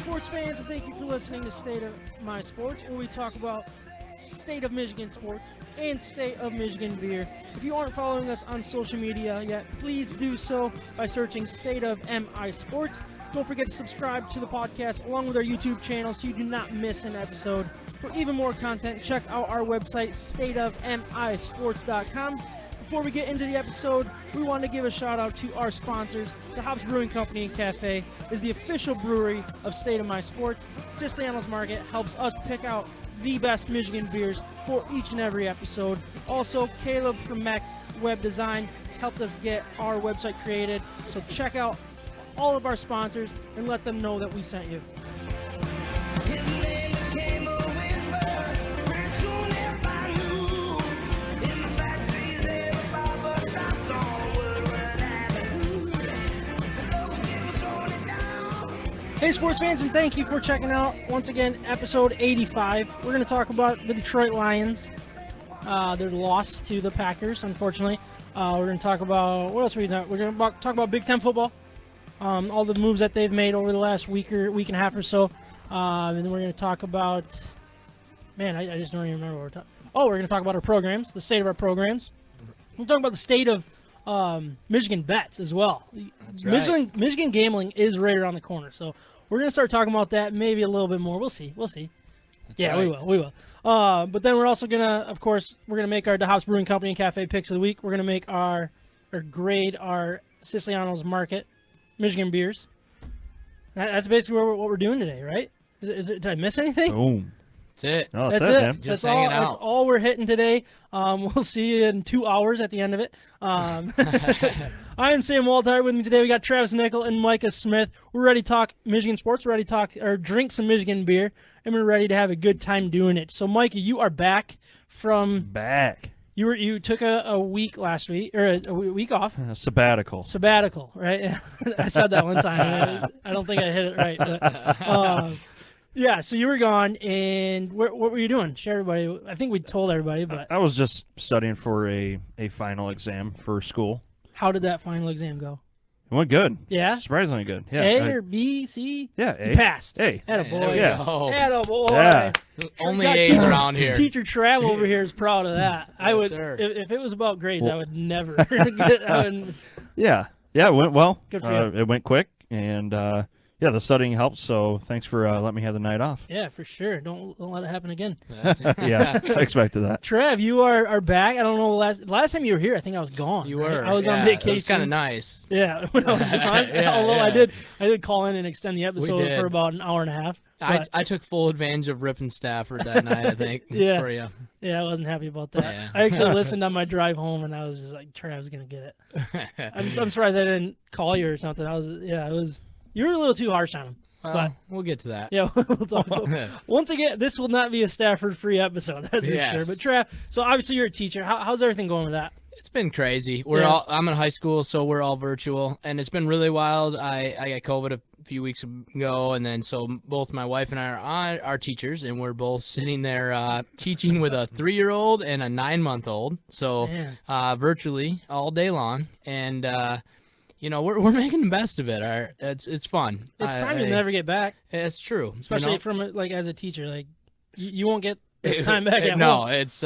sports fans, and thank you for listening to State of My Sports, where we talk about State of Michigan sports and State of Michigan beer. If you aren't following us on social media yet, please do so by searching State of MI Sports. Don't forget to subscribe to the podcast along with our YouTube channel so you do not miss an episode. For even more content, check out our website, stateofmisports.com. Before we get into the episode, we want to give a shout out to our sponsors. DeHop's Brewing Company and Café is the official brewery of State of My Sports. Siciliano's Market helps us pick out the best Michigan beers for each and every episode. Also, Caleb from Mac Web Design helped us get our website created. So check out all of our sponsors and let them know that we sent you. Hey sports fans, and thank you for checking out once again episode 85. We're going to talk about the Detroit Lions, their loss to the Packers, unfortunately. We're going to talk about, what else are we talking about? We're going to talk about Big Ten football, all the moves that they've made over the last week and a half or so. And then we're going to talk about, I just don't even remember what we're talking about. Oh, we're going to talk about our programs, the state of our programs. We're talking about the state of Michigan bets as well. That's right. Michigan gambling is right around the corner, so we're going to start talking about that maybe a little bit more. We'll see. That's yeah, right. we will. But then we're also going to, of course, we're going to make our DeHop's Brewing Company and Cafe picks of the week. We're going to make or grade our Siciliano's Market Michigan beers. That's basically what we're doing today, right? Did I miss anything? Boom. That's it. Oh, That's it, it. man. Just hanging out. That's all we're hitting today. We'll see you in 2 hours at the end of it. I am Sam Waltire. With me today, we got Travis Nickel and Micah Smith. We're ready to talk Michigan sports. We're ready to talk or drink some Michigan beer, and we're ready to have a good time doing it. So, Micah, you are back from. Back. You took a week last week or a week off. Sabbatical. Sabbatical, right? I said that one time. I don't think I hit it right. But, yeah, so you were gone, and what were you doing? Share everybody. I think we told everybody, but I was just studying for a final exam for school. how did that final exam go? It went good. Yeah? Surprisingly good. Yeah. A or B, C? Yeah, A. You passed. A. Attaboy. Yeah. Attaboy. Yeah. Only Got A's teacher- around here. Teacher Trav over here is proud of that. I Yes, would, sir. if it was about grades, Well- I would never get. I wouldn't, Yeah. Yeah, it went well. Good for you. It went quick, and yeah, the studying helped, so thanks for letting me have the night off. yeah, for sure. Don't let it happen again. Yeah, I expected that. Trav, you are back. I don't know last time you were here. I think I was gone. You right? were. I was on Yeah, vacation. It was kind of nice. Yeah, when I was gone. Yeah, Although yeah. I did call in and extend the episode did. for about an hour and a half. but- I took full advantage of ripping Stafford that night, I think, Yeah. for you. Yeah, I wasn't happy about that. Yeah. I actually listened on my drive home, and I was just like, Trav's gonna get it. I'm surprised I didn't call you or something. You were a little too harsh on him. Well, we'll get to that. Yeah, we'll talk about once again, this will not be a Stafford-free episode, that's for Yes. sure. But Trav, so obviously you're a teacher. How's everything going with that? It's been crazy. Yeah. I'm in high school, so we're all virtual, and it's been really wild. I got COVID a few weeks ago, and then so both my wife and I are teachers, and we're both sitting there teaching with a 3-year-old and a 9-month-old. So Man. virtually all day long, and we're making the best of it. It's fun. It's time you'll never get back, It's true, especially from as a teacher. Like you won't get this time back at no, home. it's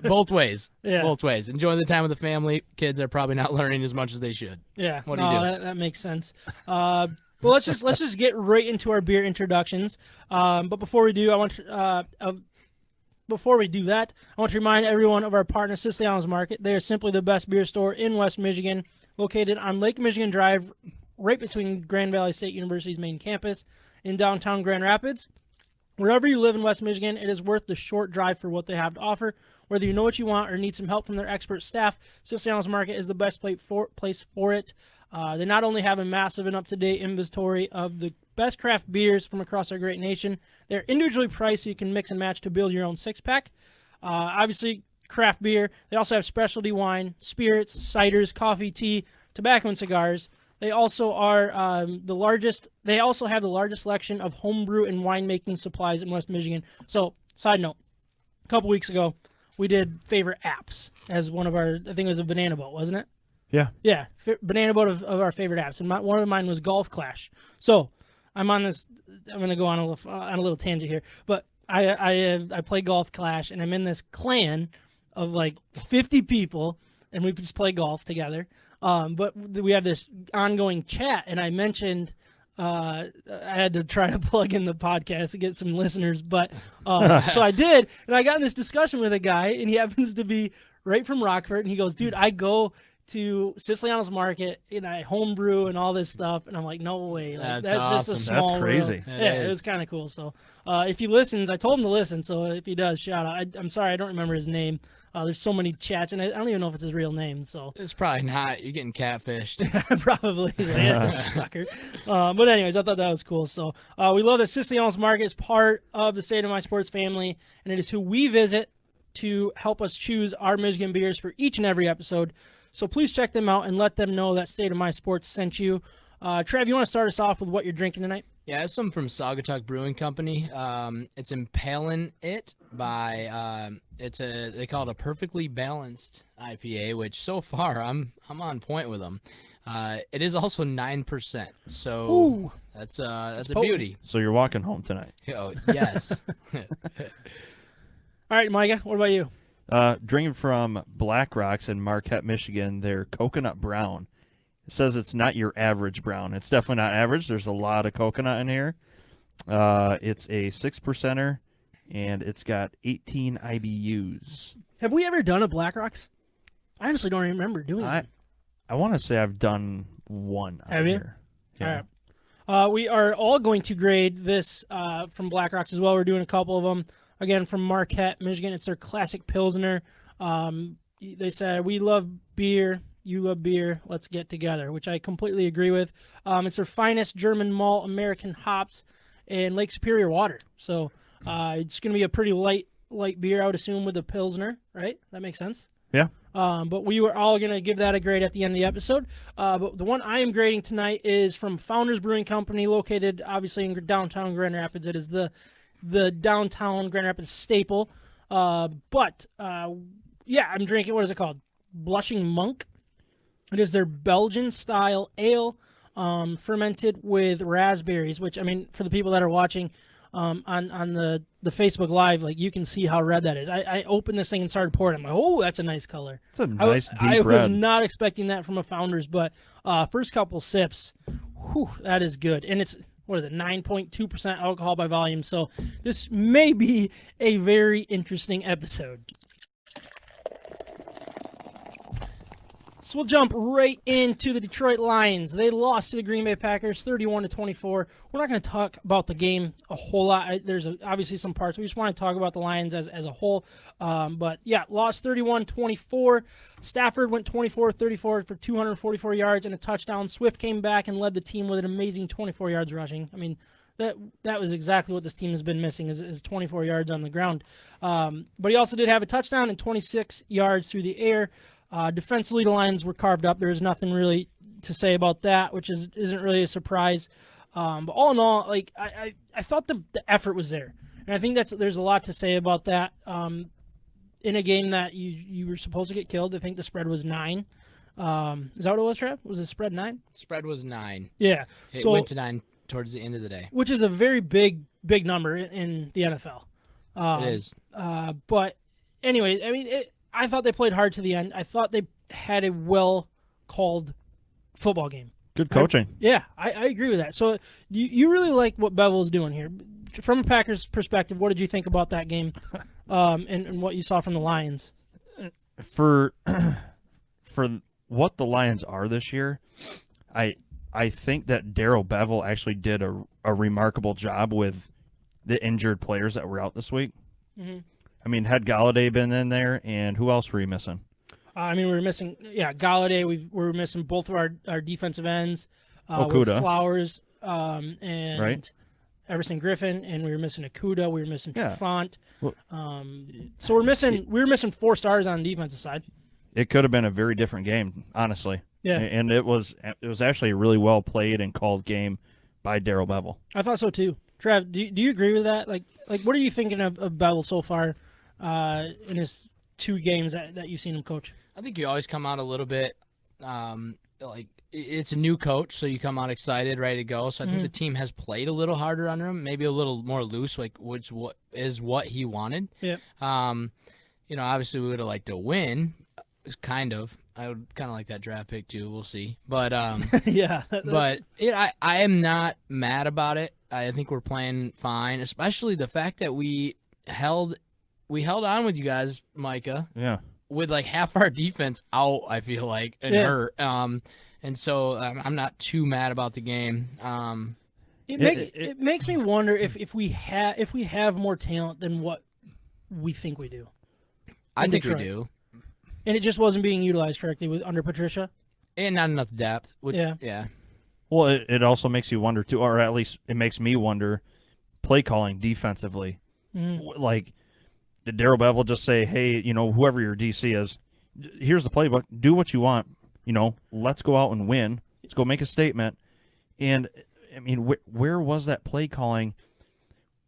both ways. Yeah. Both ways. Enjoy the time with the family. Kids are probably not learning as much as they should. Yeah, What do you do? That makes sense. But let's just get right into our beer introductions. But before we do, I want to remind everyone of our partner, Siciliano's Market. They are simply the best beer store in West Michigan, located on Lake Michigan Drive, right between Grand Valley State University's main campus in downtown Grand Rapids. Wherever you live in West Michigan, it is worth the short drive for what they have to offer. Whether you know what you want or need some help from their expert staff, Siciliano's Market is the best place for it. They not only have a massive and up-to-date inventory of the best craft beers from across our great nation, they're individually priced so you can mix and match to build your own six-pack. Obviously, craft beer. They also have specialty wine, spirits, ciders, coffee, tea, tobacco, and cigars. They also are the largest. They also have the largest selection of homebrew and winemaking supplies in West Michigan. So, side note, a couple weeks ago, we did favorite apps as one of our. I think it was a banana boat, wasn't it? Yeah. Yeah, banana boat of our favorite apps, and one of mine was Golf Clash. So, I'm on this. I'm gonna go on a little tangent here, but I play Golf Clash, and I'm in this clan of like 50 people, and we just play golf together. But we have this ongoing chat, and I mentioned I had to try to plug in the podcast to get some listeners, but so I did, and I got in this discussion with a guy, and he happens to be right from Rockford, and he goes, "Dude, I go to Siciliano's Market and I homebrew and all this stuff," and I'm like, "No way, like, that's awesome. just a small That's crazy. world." It was kind of cool. So if he listens, I told him to listen. So if he does, shout out. I'm sorry, I don't remember his name. There's so many chats, and I don't even know if it's his real name. So It's probably not. You're getting catfished. probably. He's like, yeah, sucker. But anyways, I thought that was cool. So we love that Siciliano's Market is part of the State of My Sports family, and it is who we visit to help us choose our Michigan beers for each and every episode. So please check them out and let them know that State of My Sports sent you. Trev, you want to start us off with what you're drinking tonight? Yeah, I have some from Saugatuck Brewing Company. It's Impalin' It by they call it a perfectly balanced IPA, which so far I'm on point with them. It is also 9%, so Ooh. that's a potent. beauty. So you're walking home tonight. Oh yes. All right, Micah, what about you? Drinking from Blackrocks in Marquette, Michigan. Their coconut brown. It says it's not your average brown. It's definitely not average. There's a lot of coconut in here. It's a 6%er, and it's got 18 IBUs. Have we ever done a Blackrocks? I honestly don't remember doing it. I want to say I've done one. Have you? Here. Yeah. All right. We are all going to grade this from Blackrocks as well. We're doing a couple of them. Again, from Marquette, Michigan. It's their classic Pilsner. They said, "We love beer. You love beer. Let's get together," which I completely agree with. It's their finest German malt, American hops, and Lake Superior water. So it's going to be a pretty light beer, I would assume, with a Pilsner, right? That makes sense? Yeah. But we were all going to give that a grade at the end of the episode. But the one I am grading tonight is from Founders Brewing Company, located obviously in downtown Grand Rapids. It is the downtown Grand Rapids staple. But I'm drinking, what is it called? Blushing Monk. It is their Belgian-style ale, fermented with raspberries, which, I mean, for the people that are watching on the Facebook Live, like, you can see how red that is. I opened this thing and started pouring. I'm like, oh, that's a nice color. It's a nice deep I red. was not expecting that from a Founders, but first couple sips, whew, that is good. And it's, 9.2% alcohol by volume, so this may be a very interesting episode. So we'll jump right into the Detroit Lions. They lost to the Green Bay Packers 31-24. We're not going to talk about the game a whole lot. There's obviously some parts. We just want to talk about the Lions as a whole. But yeah, lost 31-24. Stafford went 24-34 for 244 yards and a touchdown. Swift came back and led the team with an amazing 24 yards rushing. I mean, that was exactly what this team has been missing is 24 yards on the ground. But he also did have a touchdown and 26 yards through the air. Defensively, the Lions were carved up. There's nothing really to say about that, which isn't really a surprise. But all in all, like I thought the effort was there, and I think there's a lot to say about that. In a game that you were supposed to get killed, I think the spread was 9. Is that what it was, Trev? Was the spread 9? Spread was 9. Yeah, It went to 9 towards the end of the day. Which is a very big number in the NFL. It is. But anyway, I mean, I thought they played hard to the end. I thought they had a well-called football game. Good coaching. I agree with that. So you really like what Bevel's doing here. From a Packers perspective, what did you think about that game and what you saw from the Lions? For what the Lions are this year, I think that Darrell Bevel actually did a remarkable job with the injured players that were out this week. Mm-hmm. I mean, had Galladay been in there, and who else were you missing? I mean, we were missing, Galladay. We were missing both of our defensive ends. Okudah. Flowers and Right. Everson Griffin, and we were missing Okudah. We were missing Trufant. Well, so we were missing 4 stars on the defensive side. It could have been a very different game, honestly. Yeah. And it was actually a really well played and called game by Darrell Bevel. I thought so too. Trev, do you agree with that? Like what are you thinking of Bevel so far in his 2 games that you've seen him coach? I think you always come out a little bit like it's a new coach, so you come out excited, ready to go. So I think the team has played a little harder under him, maybe a little more loose, like what he wanted. Yep. Obviously we would have liked to win, kind of. I would kind of like that draft pick too. We'll see, but yeah. But I am not mad about it. I think we're playing fine, especially the fact that we held on with you guys, Micah. Yeah. With like half our defense out, I feel like, and hurt. And so I'm not too mad about the game. It makes me wonder if we have more talent than what we think we do. I think Detroit. we do. And it just wasn't being utilized correctly under Patricia. And not enough depth. Which, yeah. Well, it also makes you wonder too, or at least it makes me wonder, play calling defensively. Like, did Darryl Bevel just say, "Hey, whoever your DC is, here's the playbook. Do what you want. Let's go out and win. Let's go make a statement." And I mean, where was that play calling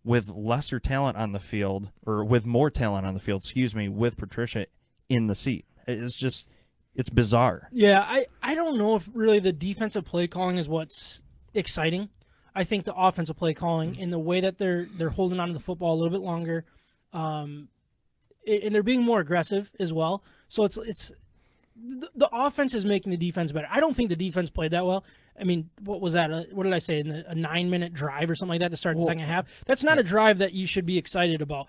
with lesser talent on the field, or with more talent on the field? Excuse me, with Patricia in the seat. It's bizarre. Yeah, I don't know if really the defensive play calling is what's exciting. I think the offensive play calling in the way that they're holding on to the football a little bit longer, and they're being more aggressive as well. So it's the offense is making the defense better. I don't think the defense played that well. I mean, what was that? What did I say? A 9-minute drive or something like that to start the second half? That's not a drive that you should be excited about.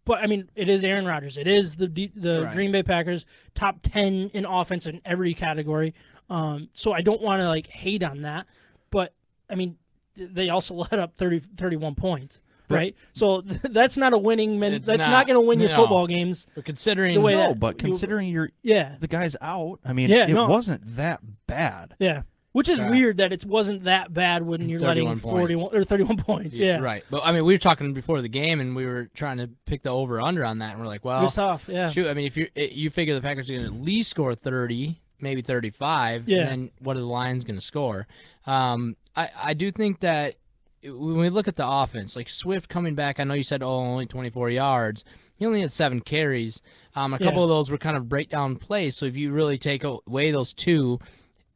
But, I mean, it is Aaron Rodgers. It is the Green Bay Packers, top 10 in offense in every category. So I don't want to, hate on that. But, I mean, they also let up 31 points, right? So that's not a winning – that's not going to win you football games. But considering the way considering the guy's out, I mean, wasn't that bad. Yeah. Which is weird that it wasn't that bad when you're letting 41 or 31 points. Yeah. Right. But I mean, we were talking before the game and we were trying to pick the over under on that, and we're like, well, it was tough. Yeah. Shoot, I mean, if you figure the Packers are going to at least score 30, maybe 35, and then what are the Lions going to score? I do think that when we look at the offense, like Swift coming back, I know you said only 24 yards. He only had 7 carries. A couple of those were kind of breakdown plays. So if you really take away those 2.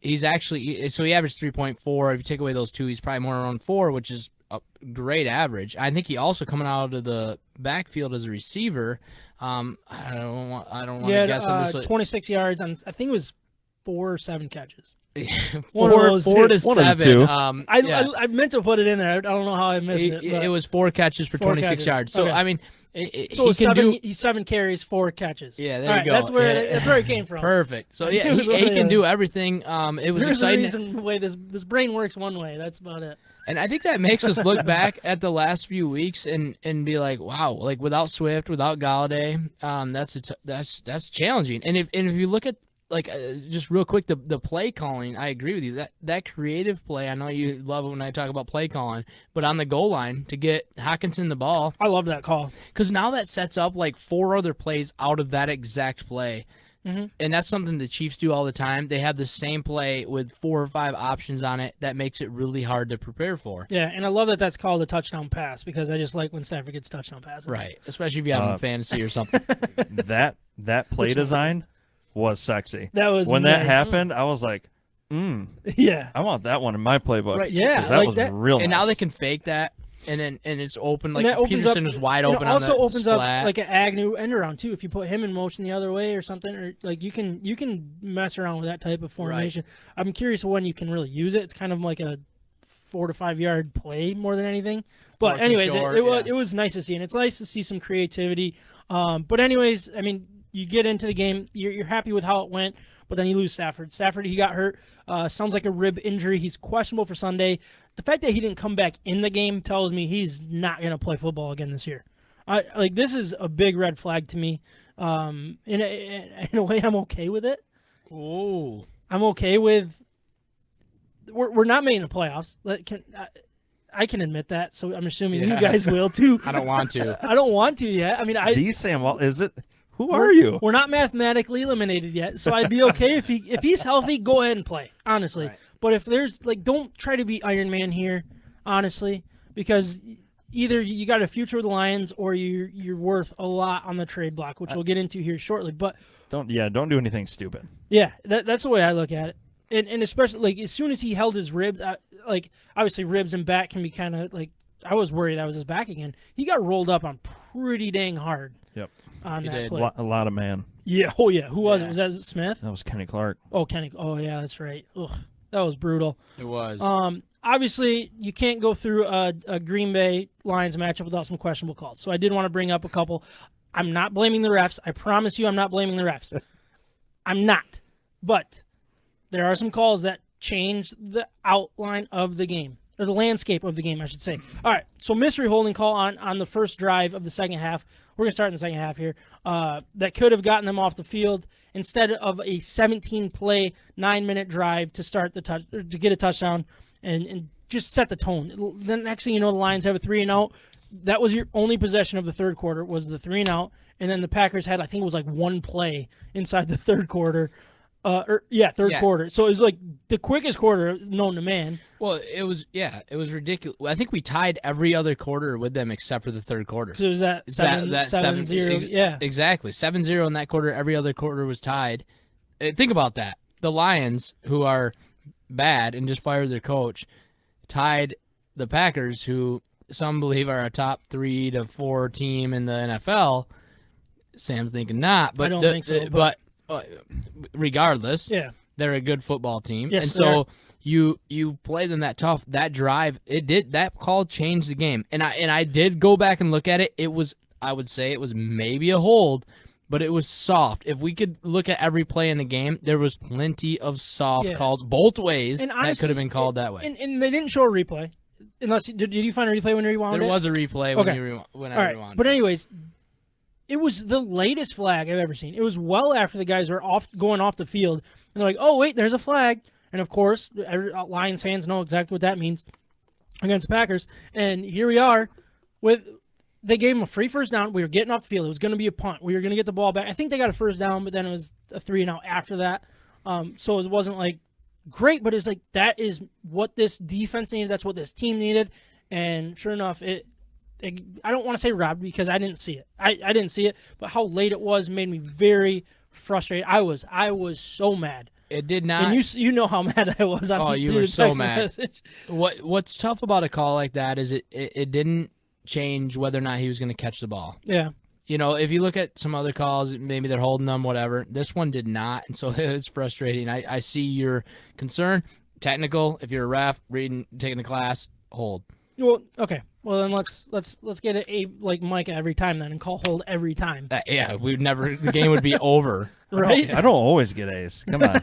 He's actually, so he averaged 3.4. If you take away those 2, he's probably more around 4, which is a great average. I think he also coming out of the backfield as a receiver. I don't want to guess on this. 26 yards on, I think it was 4 or 7 catches. four to 7. I meant to put it in there. I don't know how I missed it. It was 4 catches for 26 yards. So, I mean, he's 7 carries, 4 catches. Yeah, there you go. That's where it came from. Perfect. So yeah, he can do everything. It was exciting. There's a reason the way this brain works one way. That's about it. And I think that makes us look back at the last few weeks and be like, wow, like without Swift, without Galladay, that's challenging. And if you look at just real quick, the play calling, I agree with you. That creative play, I know you love it when I talk about play calling, but on the goal line to get Hockenson the ball. I love that call. Because now that sets up 4 other plays out of that exact play. Mm-hmm. And that's something the Chiefs do all the time. They have the same play with 4 or 5 options on it that makes it really hard to prepare for. Yeah, and I love that that's called a touchdown pass because I just like when Stafford gets touchdown passes. Right, especially if you have him in fantasy or something. That play design was sexy. That was when nice. that happened. I was like, yeah, I want that one in my playbook. Right, yeah, that was real. And nice. now they can fake that, and it's open. And Peterson was wide open. It also opens up splat. like an Agnew end around too. If you put him in motion the other way or something, or you can mess around with that type of formation. Right. I'm curious when you can really use it. It's kind of like a 4 to 5 yard play more than anything. But anyways, it was nice to see, and it's nice to see some creativity. But anyways, I mean, you get into the game, you're happy with how it went, but then you lose Stafford. Stafford, he got hurt. Sounds like a rib injury. He's questionable for Sunday. The fact that he didn't come back in the game tells me he's not going to play football again this year. This is a big red flag to me. In a way, I'm okay with it. Oh, I'm okay with. We're not making the playoffs. I can admit that, so I'm assuming you guys will too. I don't want to. I don't want to yet. I mean, is it? Who are you? We're not mathematically eliminated yet, so I'd be okay if he's healthy. Go ahead and play, honestly. Right. But if there's don't try to be Iron Man here, honestly, because either you got a future with the Lions or you're worth a lot on the trade block, which we'll get into here shortly. But Don't do anything stupid. Yeah, that's the way I look at it. And especially, like, as soon as he held his ribs, like, obviously ribs and back can be kind of, like, I was worried that was his back again. He got rolled up on pretty dang hard. Yep. On He that did. play. A lot of man. Yeah. Oh, yeah. Who was it? Was that Smith? That was Kenny Clark. Oh, Kenny. Oh, yeah, that's right. Ugh, that was brutal. It was. Obviously, you can't go through a Green Bay Lions matchup without some questionable calls. So I did want to bring up a couple. I'm not blaming the refs. I promise you I'm not blaming the refs. I'm not. But there are some calls that change the outline of the game, or the landscape of the game, I should say. All right, so mystery holding call on the first drive of the second half. We're going to start in the second half here. That could have gotten them off the field instead of a 17-play, 9-minute drive to start to get a touchdown and just set the tone. The next thing you know, the Lions have a 3-and-out. That was your only possession of the third quarter, was the 3-and-out, and then the Packers had, I think it was like one play inside the third quarter. Third quarter. So it was like the quickest quarter known to man. Well, it was ridiculous. I think we tied every other quarter with them except for the third quarter. So it was that 7-0. Yeah. Exactly. 7-0 in that quarter. Every other quarter was tied. Think about that. The Lions, who are bad and just fired their coach, tied the Packers, who some believe are a top 3 to 4 team in the NFL. Sam's thinking not, but I don't think so. But regardless, Yeah. they're a good football team, Yes, and so you play them that tough. That drive, that call changed the game, and I did go back and look at it. I would say it was maybe a hold, but it was soft. If we could look at every play in the game, there was plenty of soft calls both ways And that honestly, could have been called that way. And they didn't show a replay. Unless did you find a replay when you rewound it? There was a replay when I rewound. But anyways, it was the latest flag I've ever seen. It was well after the guys were going off the field, and they're like, "Oh wait, there's a flag." And of course, Lions fans know exactly what that means against the Packers. And here we are they gave them a free first down. We were getting off the field. It was going to be a punt. We were going to get the ball back. I think they got a first down, but then it was a 3-and-out after that. So it wasn't like great, but it's like that is what this defense needed. That's what this team needed. And sure enough, I don't want to say robbed because I didn't see it. I didn't see it, but how late it was made me very frustrated. I was so mad. It did not. And you know how mad I was. You were so mad. Message. What's tough about a call like that is it didn't change whether or not he was going to catch the ball. Yeah. You know, if you look at some other calls, maybe they're holding them, whatever. This one did not, and so it's frustrating. I see your concern. Technical, if you're a ref, taking the class, hold. Well, okay. Well, then let's get it like Micah every time then and call hold every time. The game would be over. Right? I don't always get A's. Come on.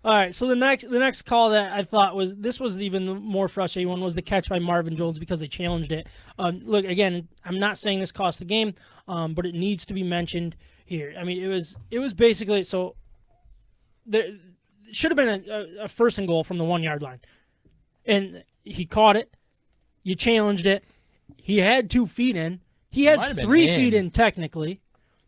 All right, so the next call that I thought was even the more frustrating one was the catch by Marvin Jones because they challenged it. Look, again, I'm not saying this cost the game, but it needs to be mentioned here. I mean, it was basically so there should have been a first and goal from the 1-yard line, and he caught it. You challenged it. He had 2 feet in. He had 3 feet in technically.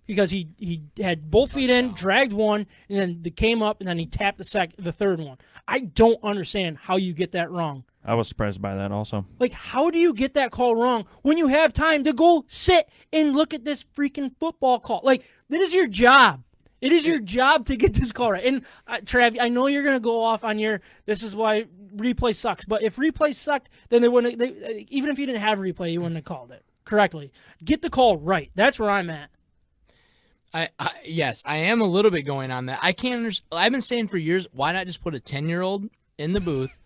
Because he had both feet in, dragged one, and then they came up, and then he tapped the third one. I don't understand how you get that wrong. I was surprised by that also. Like, how do you get that call wrong when you have time to go sit and look at this freaking football call? Like, that is your job. It is your job to get this call right. And, Trav, I know you're going to go off on this is why replay sucks. But if replay sucked, then even if you didn't have replay, you wouldn't have called it correctly. Get the call right. That's where I'm at. Yes, I am a little bit going on that. I can't understand. I've been saying for years, why not just put a 10-year-old in the booth?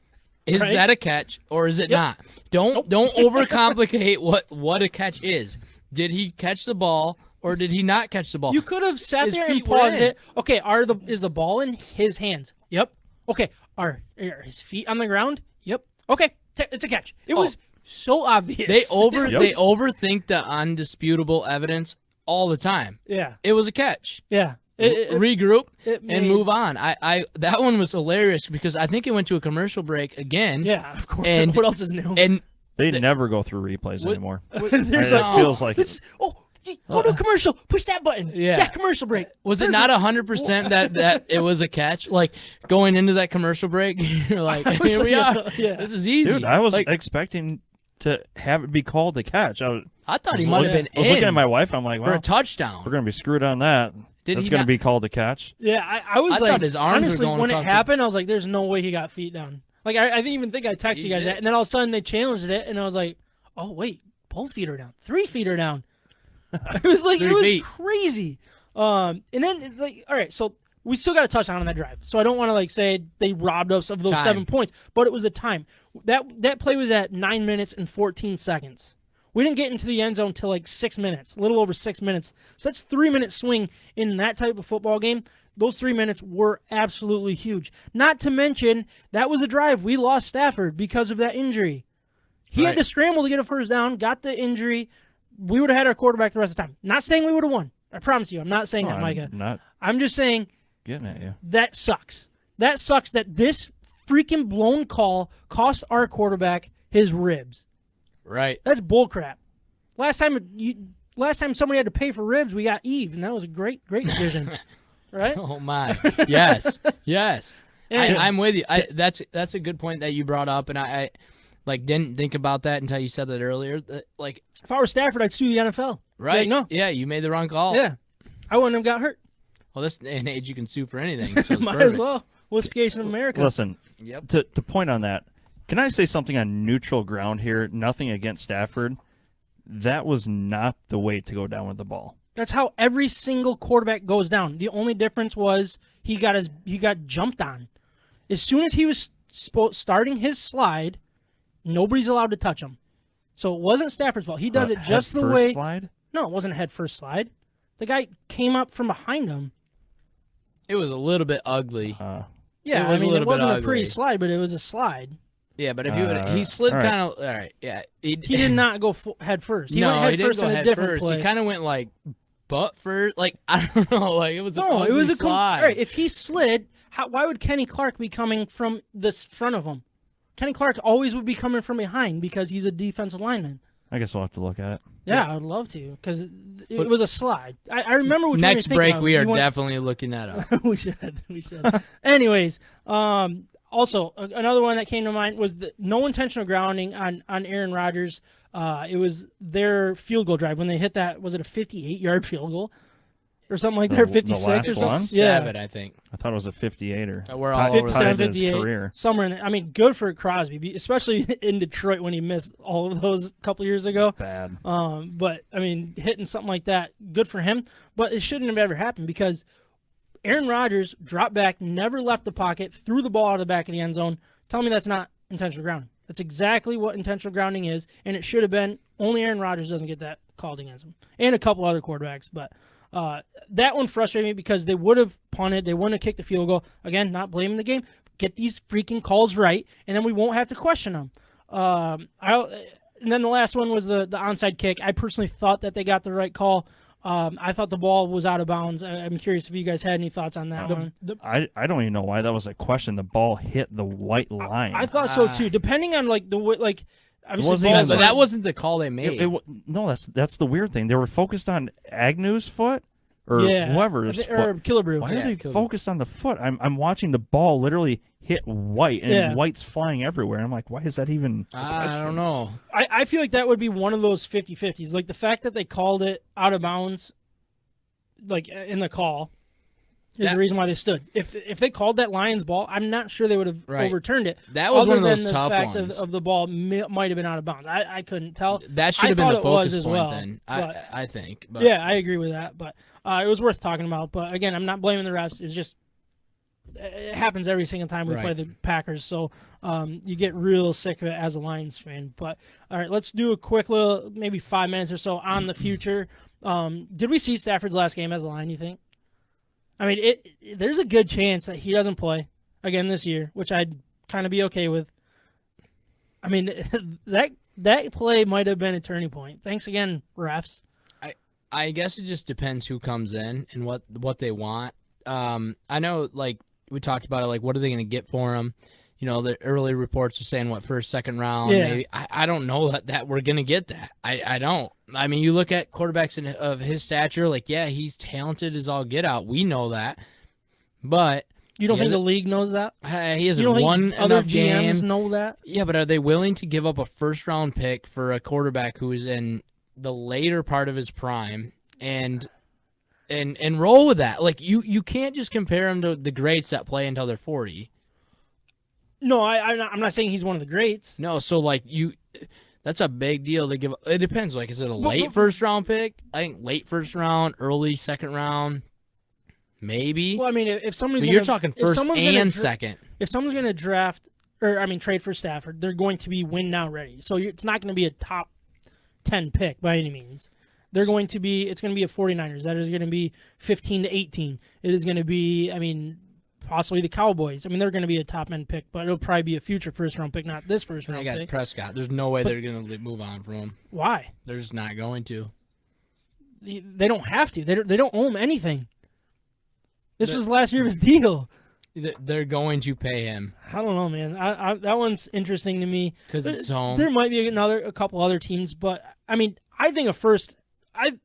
Is that a catch or is it not? Don't overcomplicate what a catch is. Did he catch the ball or did he not catch the ball? You could have sat there and paused it. Okay, is the ball in his hands? Yep. Okay, are his feet on the ground? Yep. Okay, it's a catch. It was so obvious. They overthink the undisputable evidence all the time. Yeah. It was a catch. Yeah. Regroup and move on. That one was hilarious because I think it went to a commercial break again. Yeah, of course. And what else is new? And they never go through replays anymore. There's it feels like go to a commercial. Push that button. Yeah, commercial break. Was it not 100% that it was a catch? Like going into that commercial break, you're like, here we are. Yeah. This is easy. Dude, I was expecting to have it be called a catch. I thought he might have been I was looking at my wife. I'm like, for a touchdown. We're going to be screwed on that. Did That's he going to not? be called a catch. Yeah, I was I like, thought his arms were honestly, going when it across the- happened, I was like, there's no way he got feet down. Like, I didn't even think I texted He you guys did. that. And then all of a sudden they challenged it, and I was like, oh, wait, both feet are down. 3 feet are down. It was like, 3 it was feet. crazy. And then, like, all right, so we still got to touch on that drive. So I don't want to, like, say they robbed us of those Time. 7 points, but it was a time. That play was at 9 minutes and 14 seconds. We didn't get into the end zone till like 6 minutes, a little over 6 minutes. So that's 3-minute swing in that type of football game. Those 3 minutes were absolutely huge. Not to mention, that was a drive. We lost Stafford because of that injury. He had Right. to scramble to get a first down, got the injury. We would have had our quarterback the rest of the time. Not saying we would have won. I promise you. I'm not saying that, Micah. I'm not I'm just saying getting at you. that sucks. That sucks that this freaking blown call cost our quarterback his ribs. Right. That's bullcrap. Last time somebody had to pay for ribs, we got Eve, and that was a great decision, right? Oh my. Yes. Yes. Yeah. I'm with you. That's a good point that you brought up, and I like didn't think about that until you said that earlier. Like, If I were Stafford, I'd sue the NFL. right? Like, no. Yeah, you made the wrong call. Yeah, I wouldn't have got hurt. Well, this day and age, you can sue for anything. So it's Might perfect. as well. Whiscation of America. Listen, Yep. to point on that, can I say something on neutral ground here? Nothing against Stafford. That was not the way to go down with the ball. That's how every single quarterback goes down. The only difference was he got jumped on. As soon as he was starting his slide, nobody's allowed to touch him. So it wasn't Stafford's fault. He does it just the Head way. first slide? No, it wasn't a head first slide. The guy came up from behind him. It was a little bit ugly. Yeah, It was I mean, a little it bit wasn't a ugly. pretty slide, but it was a slide. Yeah, but if you would, he slid all right. kind of. All right. Yeah. He did not go head first. He no, went head he didn't first go in a head different first. play. He kind of went like butt first. Like I don't know. Like it was. No, an it was ugly a slide. all right. If he slid, why would Kenny Clark be coming from this front of him? Kenny Clark always would be coming from behind because he's a defensive lineman. I guess we'll have to look at it. Yeah, I would love to because it was a slide. I remember which Next one break, of. we are You went- definitely looking that up. we should. Anyways, also another one that came to mind was the no intentional grounding on Aaron Rodgers. It was their field goal drive when they hit that. Was it a 58-yard field goal or something like that? Or The 56 last or something. one? Yeah. 7, I think. I thought it was a 58er. We're all over Tied that. 57, his 58, career. somewhere in there. I mean, good for Crosby, especially in Detroit when he missed all of those a couple years ago. Bad. But I mean, hitting something like that, good for him. But it shouldn't have ever happened because Aaron Rodgers dropped back, never left the pocket, threw the ball out of the back of the end zone. Tell me that's not intentional grounding. That's exactly what intentional grounding is, and it should have been. Only Aaron Rodgers doesn't get that called against him, and a couple other quarterbacks. But that one frustrated me because they would have punted, they wouldn't have kicked the field goal. Again, not blaming the game. Get these freaking calls right, and then we won't have to question them. And then the last one was the onside kick. I personally thought that they got the right call. I thought the ball was out of bounds. I'm curious if you guys had any thoughts on that one. I don't even know why that was a question. The ball hit the white line. I thought so too. Depending on like the way, like obviously wasn't balls even But are- that wasn't the call they made. No, that's the weird thing. They were focused on Agnew's foot or yeah, whoever's or foot. Killebrew. Why Yeah, are they Killebrew. focused on the foot? I'm watching the ball literally hit white, and Yeah. white's flying everywhere. I'm like, why is that even? a I question? don't know. I feel like that would be one of those 50-50s. Like the fact that they called it out of bounds, like in the call, is the reason why they stood. If they called that Lions ball, I'm not sure they would have Right. overturned it. That was other one of those than the tough fact ones. of the ball might have been out of bounds. I couldn't tell. That should have I been the thought it was focus as point well, then. but- I think. But Yeah, I agree with that. But it was worth talking about. But again, I'm not blaming the refs. It's just it happens every single time we play Right. the Packers. So you get real sick of it as a Lions fan. But all right, let's do a quick little, maybe 5 minutes or so on the future. Did we see Stafford's last game as a Lion, you think? I mean, there's a good chance that he doesn't play again this year, which I'd kind of be okay with. I mean, that play might have been a turning point. Thanks again, refs. I guess it just depends who comes in and what they want. I know, like we talked about it, like what are they going to get for him? You know, the early reports are saying what, first, second round. Yeah. Maybe I don't know that we're going to get that. I don't. I mean, you look at quarterbacks of his stature, like yeah, he's talented as all get out. We know that, but You don't He think the hasn't- league knows that? he You hasn't don't won think other enough GMs games. know that? Yeah, but are they willing to give up a first round pick for a quarterback who is in the later part of his prime? And and roll with that. Like you can't just compare him to the greats that play until they're 40. No, I'm not saying he's one of the greats. No, so like that's a big deal to give. It depends. Like, is it a late first round pick? I think late first round, early second round, maybe. Well, I mean, if somebody's you're talking first and second. If someone's going to draft, or I mean, trade for Stafford, they're going to be win now ready. So it's not going to be a top 10 pick by any means. They're going to be. It's going to be a 49ers. That is going to be 15 to 18. It is going to be. I mean, possibly the Cowboys. I mean, they're going to be a top end pick, but it'll probably be a future first round pick, not this first round pick. They got Prescott. There's no way they're going to move on from him. Why? They're just not going to. They don't have to. They don't owe him anything. This was last year of his deal. They're going to pay him. I don't know, man. That one's interesting to me because it's home. There might be a couple other teams, but I mean, I think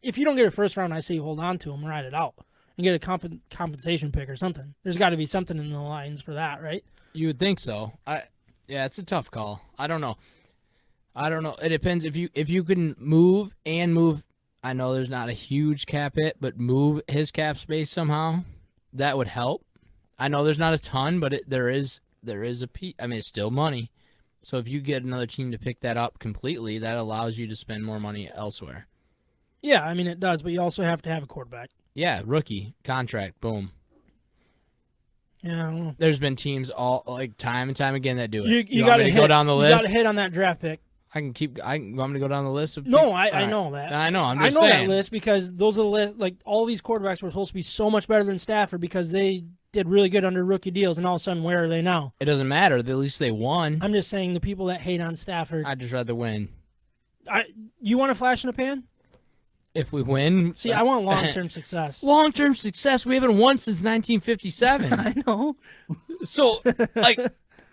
if you don't get a first round, I say you hold on to him, ride it out, and get a compensation pick or something. There's got to be something in the lines for that, right? You would think so. Yeah, it's a tough call. I don't know. It depends if you can move. I know there's not a huge cap hit, but move his cap space somehow. That would help. I know there's not a ton, but there is a piece. I mean, it's still money. So if you get another team to pick that up completely, that allows you to spend more money elsewhere. Yeah, I mean it does, but you also have to have a quarterback. Yeah, rookie contract, boom. Yeah, I don't know. There's been teams all like time and time again that do it. You got to go down the list. You got to hit on that draft pick. I want me to go down the list of No, I know that. I know. I'm just saying. That list because those are the list. Like all these quarterbacks were supposed to be so much better than Stafford because they did really good under rookie deals, and all of a sudden, where are they now? It doesn't matter. At least they won. I'm just saying the people that hate on Stafford. I'd just rather win. You want a flash in the pan? If we win, see, I want long-term success. Long-term success. We haven't won since 1957. I know. So, like,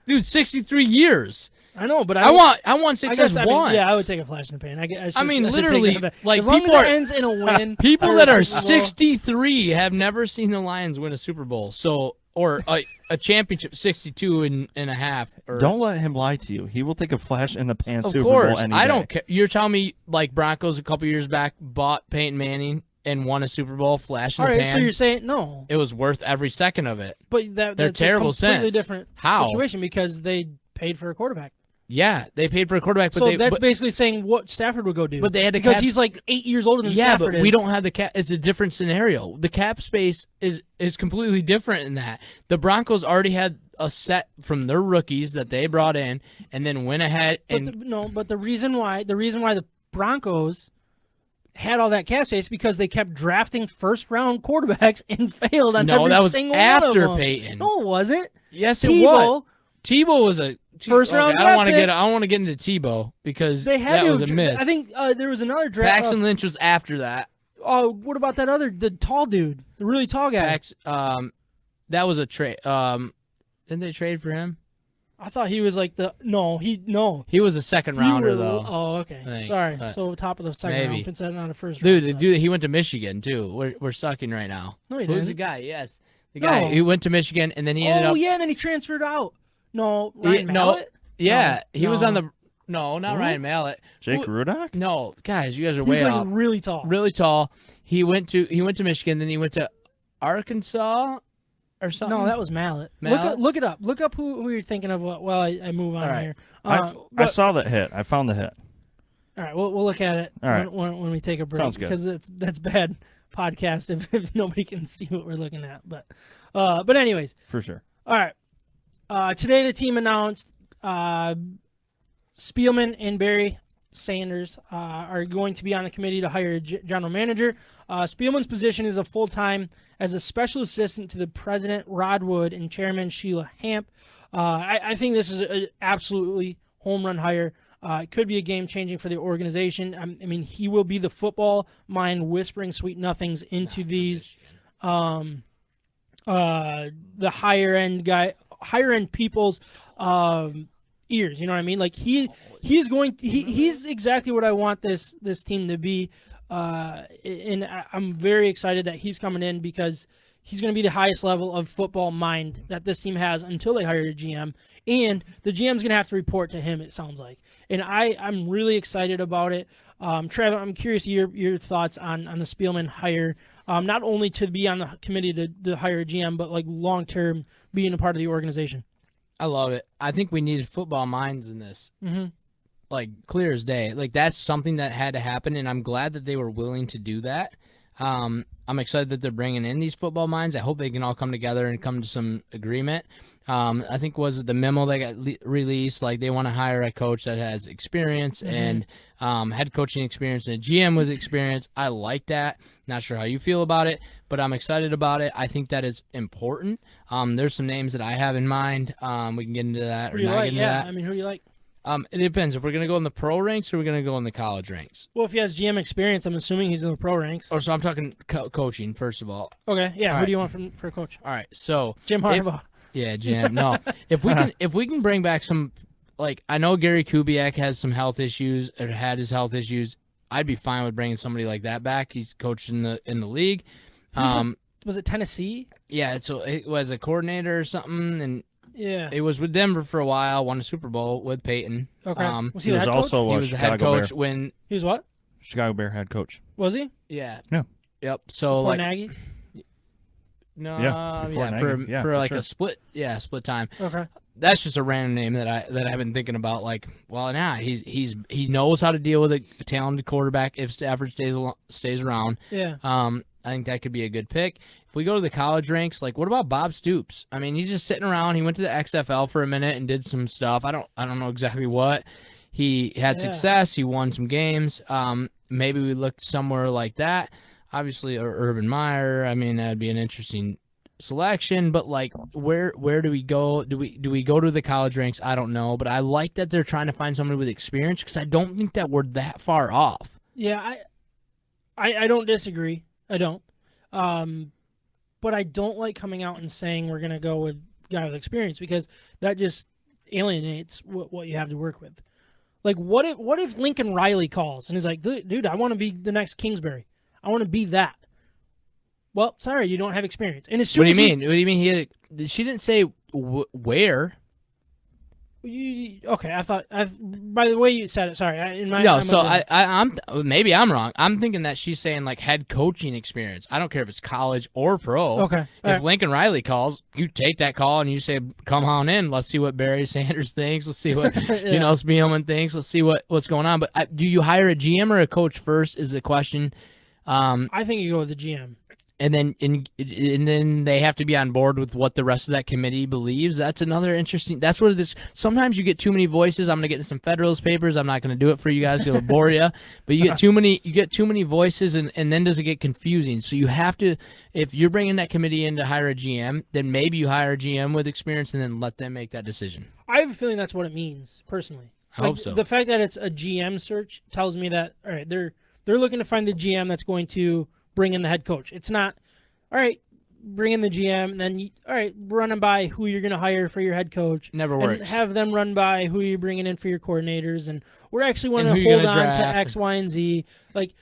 dude, 63 years. I know, but I want success once. Yeah, I would take a flash in the pan. I mean, literally, like as long people as it ends in a win. People that are 63 have never seen the Lions win a Super Bowl. So, or a championship, 62 and a half. Don't let him lie to you. He will take a flash in the pan Super Bowl any day. I don't care. You're telling me like Broncos a couple years back bought Peyton Manning and won a Super Bowl, flash in the pan? All right, so you're saying no. It was worth every second of it. But they're terrible a completely sense. Different situation because they paid for a quarterback. Yeah, they paid for a quarterback, but so that's basically saying what Stafford would go do. But they had to because he's like 8 years older than Stafford but we don't have the cap. It's a different scenario. The cap space is completely different in that the Broncos already had a set from their rookies that they brought in, and then went ahead and but the reason why the Broncos had all that cap space because they kept drafting first round quarterbacks and failed on every single one of them. No, that was after Peyton. No, it wasn't. Yes, it was. Tebow was a first round. I don't want to get into Tebow because that was a miss. I think there was another draft. Paxton Lynch was after that. Oh, what about the tall dude, the really tall guy? That was a trade. Didn't they trade for him? I thought he was like He was a second rounder though. Oh, okay. Sorry. So top of the second round, instead not a first round. Dude, he went to Michigan too. We're sucking right now. No, he didn't. Who's the guy? Yes, the guy who went to Michigan and then he ended up. Oh yeah, and then he transferred out. No, Ryan Mallett? Yeah, he was on the. No, not Ryan Mallett. Jake Rudock? No, guys, you guys are way off. off. He's really tall. Really tall. He went to Michigan, then he went to Arkansas or something. No, that was Mallett. Look it up. Look up who you're thinking of while I move on here. I saw that hit. I found the hit. All right, we'll look at it when we take a break. Sounds good. Because that's bad podcast if nobody can see what we're looking at. But anyways. For sure. All right. Today the team announced Spielman and Barry Sanders are going to be on the committee to hire a general manager. Spielman's position is a full-time as a special assistant to the president, Rod Wood, and chairman, Sheila Hamp. I think this is an absolutely home run hire. It could be a game-changing for the organization. I mean, he will be the football mind whispering sweet nothings into these the higher-end people's ears. You know what I mean? Like he's exactly what I want this team to be. And I'm very excited that he's coming in because he's going to be the highest level of football mind that this team has until they hire a GM. And the GM's going to have to report to him, it sounds like. And I'm really excited about it. Trev, I'm curious your thoughts on the Spielman hire. not only to be on the committee to hire a GM, but like long term being a part of the organization. I love it. I think we needed football minds in this. Mm-hmm. Like clear as day. Like that's something that had to happen, and I'm glad that they were willing to do that. I'm excited that they're bringing in these football minds. I hope they can all come together and come to some agreement. I think was the memo that got released, like they want to hire a coach that has experience and head coaching experience and a GM with experience. I like that. Not sure how you feel about it, but I'm excited about it. I think that it's important. There's some names that I have in mind. We can get into that or Who do you not like? get into Yeah, that. I mean, who do you like? It depends if we're going to go in the pro ranks or we're going to go in the college ranks. Well, if he has GM experience, I'm assuming he's in the pro ranks. Or so I'm talking coaching, first of all. Okay, yeah. All Who right. do you want for coach? All right, so Jim Harbaugh. yeah, Jim. No, if we can bring back some, like I know Gary Kubiak has some health issues or had his health issues. I'd be fine with bringing somebody like that back. He's coached in the league. Was it Tennessee? Yeah, so it was a coordinator or something, and Yeah. it was with Denver for a while. Won a Super Bowl with Peyton. Okay. Was he He the was head also coach? He a was the head Chicago coach Bear. when. He was what? Chicago Bear head coach. Was he? Yeah. Yeah. Yep. So Before like Nagy? no, Yeah, before yeah, Nagy. Yeah, for for like sure. a split time. Okay. That's just a random name that I've been thinking about. Like, well, he knows how to deal with a talented quarterback if Stafford stays around. Yeah. I think that could be a good pick. If we go to the college ranks, like, what about Bob Stoops? I mean, he's just sitting around. He went to the XFL for a minute and did some stuff. I don't know exactly what. He had success. He won some games. Maybe we look somewhere like that. Obviously, or Urban Meyer. I mean, that'd be an interesting selection, but like where do we go? Do we go to the college ranks? I don't know, but I like that they're trying to find somebody with experience because I don't think that we're that far off. Yeah, I don't disagree. I don't. But I don't like coming out and saying we're gonna go with a guy with experience because that just alienates what you have to work with. Like what if Lincoln Riley calls and he's like, dude, I want to be the next Kingsbury. I want to be that. Well, sorry, you don't have experience. And as soon What do you as mean? What do you mean? She didn't say where. Okay, I thought. By the way you said it, sorry. I'm maybe I'm wrong. I'm thinking that she's saying like head coaching experience. I don't care if it's college or pro. Okay. If All right. Lincoln Riley calls, you take that call and you say, "Come on in. Let's see what Barry Sanders thinks. Let's see what Spielman thinks. Let's see what's going on." But do you hire a GM or a coach first? Is the question. I think you go with the GM. And then they have to be on board with what the rest of that committee believes. That's another interesting. That's where this. Sometimes you get too many voices. I'm gonna get into some Federalist papers. I'm not gonna do it for you guys. It'll bore you. But you get too many. You get too many voices, and then does it get confusing? So you have to. If you're bringing that committee in to hire a GM, then maybe you hire a GM with experience, and then let them make that decision. I have a feeling that's what it means, personally. I hope so. The fact that it's a GM search tells me that all right, they're looking to find the GM that's going to bring in the head coach. It's not, all right, bring in the GM, and then, all right, run them by who you're going to hire for your head coach. Never works. And have them run by who you're bringing in for your coordinators. And we're actually want And to who you're hold gonna on to draft. X, Y, and Z. Like,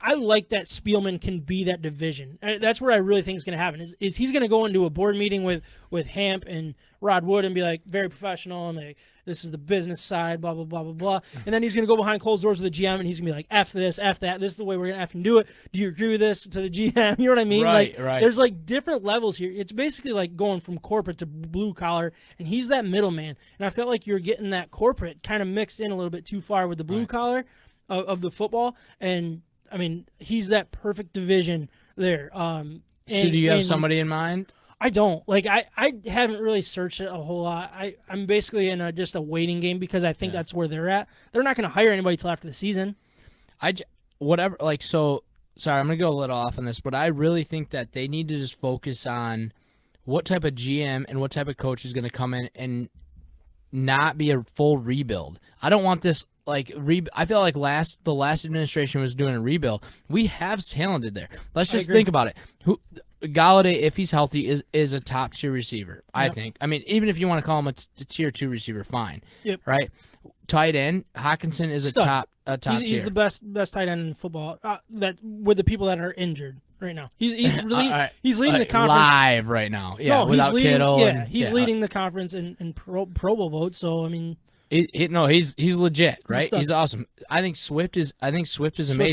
I like that Spielman can be that division. That's what I really think is going to happen. Is he's going to go into a board meeting with Hamp and Rod Wood and be like, very professional, and like, this is the business side, blah, blah, blah, blah, blah. And then he's going to go behind closed doors with the GM, and he's going to be like, F this, F that. This is the way we're going to F and do it. Do you agree with this to the GM? You know what I mean? Right, like, right. There's like different levels here. It's basically like going from corporate to blue collar, and he's that middleman. And I felt like you're getting that corporate kind of mixed in a little bit too far with the blue collar of the football. And I mean, he's that perfect division there. So do you have somebody in mind? I don't. Like, I haven't really searched it a whole lot. I'm basically in just a waiting game because I think that's where they're at. They're not going to hire anybody till after the season. Sorry, I'm going to go a little off on this, but I really think that they need to just focus on what type of GM and what type of coach is going to come in and not be a full rebuild. I don't want this, I feel like the last administration was doing a rebuild. We have talented there. Let's just think about it. Galladay, if he's healthy, is a top tier receiver. I think. I mean, even if you want to call him a tier 2 receiver, fine. Yep. Right. Tight end, Hawkinson is Stud. a top He's tier. the best tight end in football. That with the people that are injured right now. He's leading the conference live right now. Yeah, no, without he's leading, Kittle. Yeah, and, he's leading the conference in Pro Bowl votes. So I mean, He's legit, right? stud. He's awesome. I think Swift is amazing.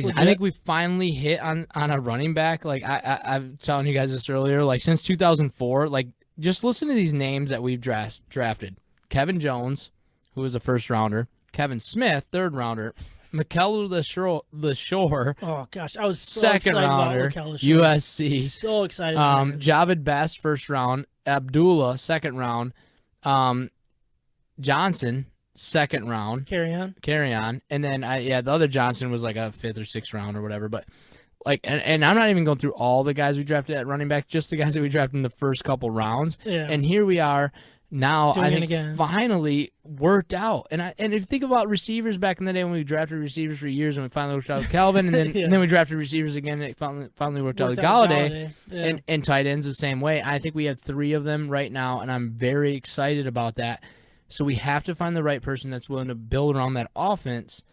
legit. I think we finally hit on a running back. Like I'm telling you guys this earlier. Like since 2004, like just listen to these names that we've drafted: Kevin Jones, who was a first rounder; Kevin Smith, third rounder; Mikel LeShore, Oh gosh, I was so second excited rounder, about Mikel LeShore. USC. So excited. about him. Javid Best, first round; Abdullah, second round; Johnson, second round. Carry on. And then the other Johnson was like a 5th or 6th round or whatever. But like, and I'm not even going through all the guys we drafted at running back, just the guys that we drafted in the first couple rounds. Yeah. And here we are now. Doing I it think again. finally worked out. And if you think about receivers back in the day when we drafted receivers for years, and we finally worked out with Calvin, and then Yeah. and then we drafted receivers again, and it finally worked out with Worked out with Galladay. Yeah. And tight ends the same way. I think we have 3 of them right now, and I'm very excited about that. So we have to find the right person that's willing to build around that offense.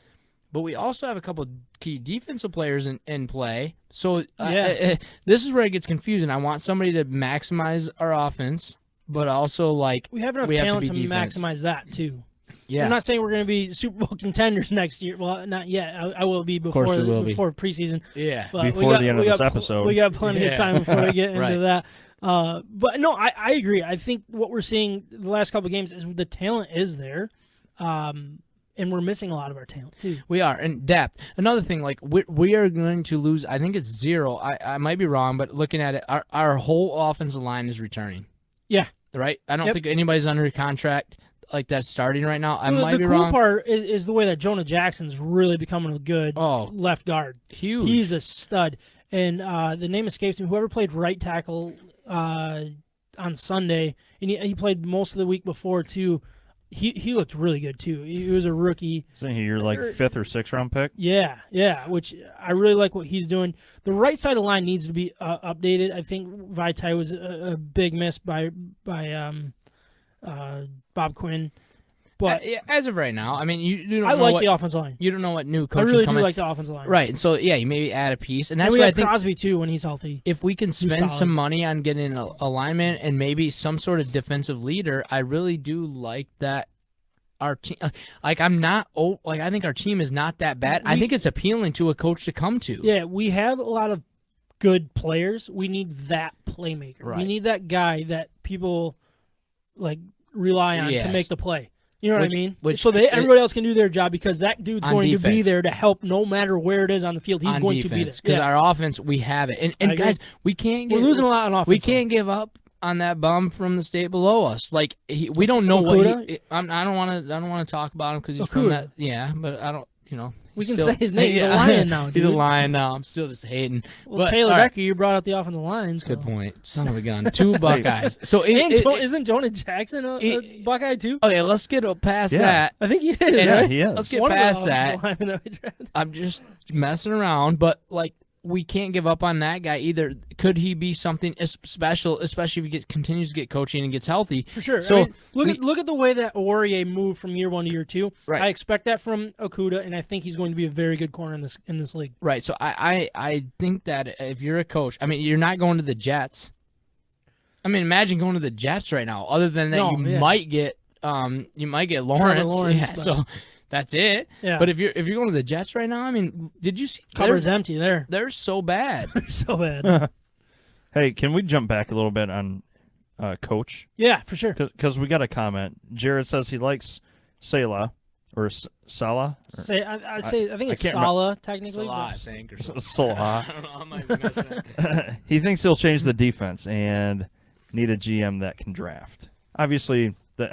But we also have a couple of key defensive players in play. So this is where it gets confusing. I want somebody to maximize our offense, but also like we have enough we have to talent to, be defense. maximize that too. Yeah. I'm not saying we're going to be Super Bowl contenders next year. Well, not yet. I will be before course we will be. before preseason. Yeah. But Before the end of this episode. We got plenty of time before we get into Right. that. But no, I agree. I think what we're seeing the last couple of games is the talent is there, and we're missing a lot of our talent too. We are, and depth. Another thing, like we are going to lose. I think it's 0. I might be wrong, but looking at it, our whole offensive line is returning. Yeah. Right. I don't Yep. think anybody's under contract like that's starting right now. I Well, might the be cool wrong. part is the way that Jonah Jackson's really becoming a good left guard. Huge. He's a stud. And the name escapes me. Whoever played right tackle on Sunday, and he played most of the week before too. He looked really good too. He was a rookie. Isn't he your like 5th or 6th round pick? Yeah, which I really like what he's doing. The right side of the line needs to be updated. I think Vaitai was a big miss by Bob Quinn. But as of right now, I mean, you don't I know like what, the offensive line. you don't know what new I coach really come do in. like the offensive line. Right, and so you maybe add a piece, and And that's we what I have think. Crosby too when he's healthy. If we can spend solid. some money on getting a alignment and maybe some sort of defensive leader, I really do like that. Our team, like I'm not, I think our team is not that bad. I think it's appealing to a coach to come to. Yeah, we have a lot of good players. We need that playmaker. We Right. need that guy that people like rely on Yes. to make the play. You know what I mean? which- So everybody else can do their job because that dude's On going to be defense. there to help no matter where it is on the field. He's on going defense, to be there. because Yeah. our offense, we have it, I and agree. guys, we can't. We're losing a lot on offense. We can't give up on that bum from the state below us. Like we don't know what Okuda? he. I don't want to talk about him because he's from Okuda. that. Yeah, but I don't. We can still- say his name. He's a Lion now, He's a dude. Lion now. I'm still just hating. Well, But, Taylor all right, Becker, you brought up the offensive line. That's a good so. point. Son of a gun. 2 Buckeyes. So Isn't Jonah Jackson a Buckeye too? okay, let's get past Yeah. that. I think he is. Yeah, right? he is. Let's get One of the past offensive that. linemen that we drafted. I'm just messing around, but like we can't give up on that guy either. Could he be something special, especially if he continues to get coaching and gets healthy? For sure. So I mean, look at the way that Aurier moved from year 1 to year 2. Right. I expect that from Okuda, and I think he's going to be a very good corner in this league. Right. So I think that if you're a coach, I mean, you're not going to the Jets. I mean, imagine going to the Jets right now. Other than that, No, you yeah. might get Lawrence. Lawrence, Yeah, but- so that's it. Yeah. But if you're going to the Jets right now, I mean, did you see Cupboard's empty there. they're so bad. They're so bad. Hey, can we jump back a little bit on coach? Yeah, for sure. Because we got a comment. Jared says he likes Salah or Salah. Or I think it's can't Salah technically. Salah, I but- think, or something. Salah. I don't know. I might be messing up. He thinks he'll change the defense and need a GM that can draft. Obviously, the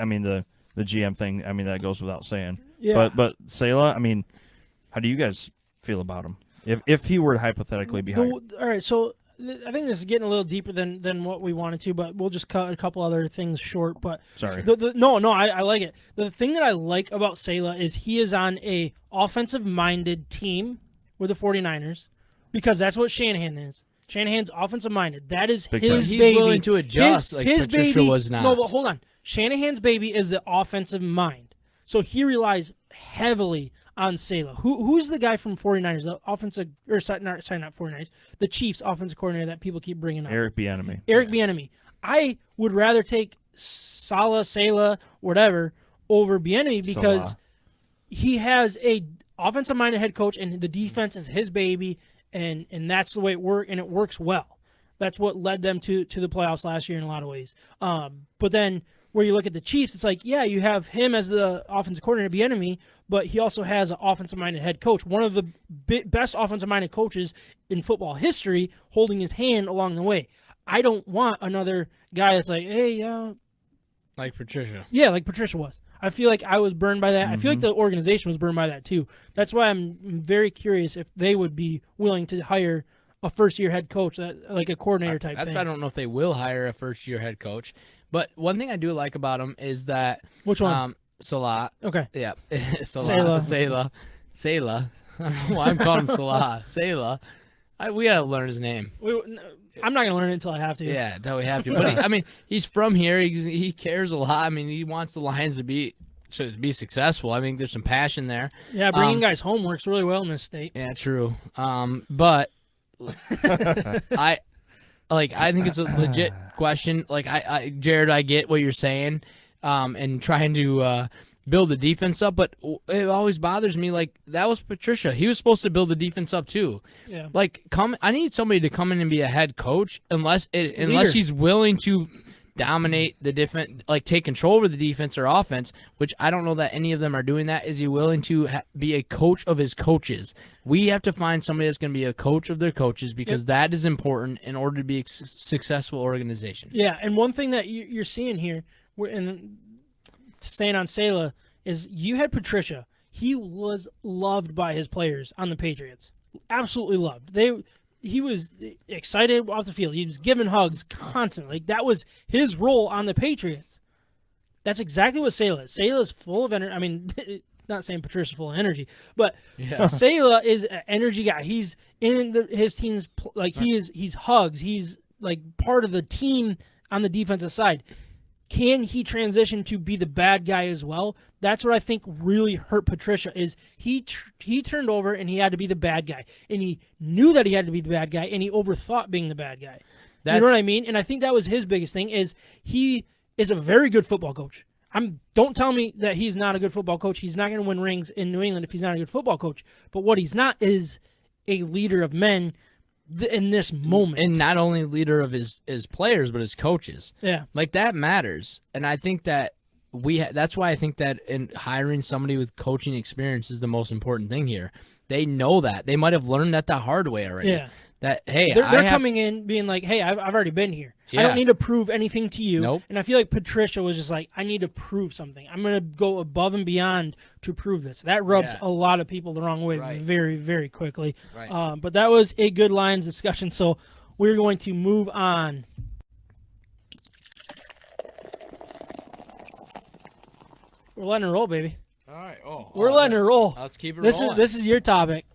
GM thing. I mean, that goes without saying. Yeah. But Salah, I mean, how do you guys feel about him? If he were to hypothetically be hired, All right, so I think this is getting a little deeper than what we wanted to, but we'll just cut a couple other things short. But sorry. I like it. The thing that I like about Salah is he is on a offensive-minded team with the 49ers because that's what Shanahan is. Shanahan's offensive-minded. That is Big his time. He's baby. willing to adjust, like his Patricia baby, was not. No, but hold on. Shanahan's baby is the offensive mind. So he relies heavily on Salah. Who's the guy from 49ers, the offensive, or sorry, not 49ers, the Chiefs offensive coordinator that people keep bringing up? Eric Bieniemy. Eric Bieniemy. I would rather take Salah, whatever, over Bieniemy because Salah. he has a offensive-minded head coach, and the defense is his baby, and that's the way it works, and it works well. That's what led them to the playoffs last year in a lot of ways. But then where you look at the Chiefs, it's like, yeah, you have him as the offensive coordinator, Bieniemy, but he also has an offensive-minded head coach, one of the best offensive-minded coaches in football history, holding his hand along the way. I don't want another guy that's like, hey, Like Patricia. yeah, like Patricia was. I feel like I was burned by that. I feel like the organization was burned by that too. That's why I'm very curious if they would be willing to hire a first-year head coach, that like a coordinator type thing. I don't know if they will hire a first-year head coach, but one thing I do like about him is that Which one? Salah. Okay. Yeah, Salah. Salah. I don't know why I'm calling him Salah. Salah. We gotta learn his name. I'm not gonna learn it until I have to. Yeah, until we have to. But I mean, he's from here. He cares a lot. I mean, he wants the Lions to be successful. I mean, there's some passion there. Yeah, bringing guys home works really well in this state. Yeah, true. But I think it's a legit question. Like Jared, I get what you're saying, and trying to build the defense up, but it always bothers me. Like, that was Patricia. He was supposed to build the defense up too. Yeah. Like, I need somebody to come in and be a head coach, unless he's willing to dominate the defense, like take control over the defense or offense, which I don't know that any of them are doing that. Is he willing to be a coach of his coaches? We have to find somebody that's going to be a coach of their coaches, because that is important in order to be a successful organization. Yeah, and one thing that you're seeing here, and staying on Salah, is you had Patricia. He was loved by his players on the Patriots. Absolutely loved. He was excited off the field. He was giving hugs constantly. That was his role on the Patriots. That's exactly what Salah is. Salah is full of energy. I mean, not saying Patricia's full of energy, but Salah is an energy guy. He's in his team's, like, he's hugs. He's like part of the team on the defensive side. Can he transition to be the bad guy as well? That's what I think really hurt Patricia, is he turned over and he had to be the bad guy. And he knew that he had to be the bad guy, and he overthought being the bad guy. You know what I mean? And I think that was his biggest thing, is he is a very good football coach. Don't tell me that he's not a good football coach. He's not going to win rings in New England if he's not a good football coach. But what he's not is a leader of men in this moment. And not only leader of his players, but his coaches. Yeah. Like, that matters. And I think that that's why I think that in hiring somebody with coaching experience is the most important thing here. They know that. They might have learned that the hard way already. Yeah. That, hey, they're coming in being like, hey, I've already been here. Yeah. I don't need to prove anything to you. Nope. And I feel like Patricia was just like, I need to prove something. I'm going to go above and beyond to prove this. That rubs a lot of people the wrong way very, very quickly. Right. But that was a good Lions discussion. So we're going to move on. We're letting it roll, baby. All right. We're letting it roll. Let's keep it rolling. This is your topic.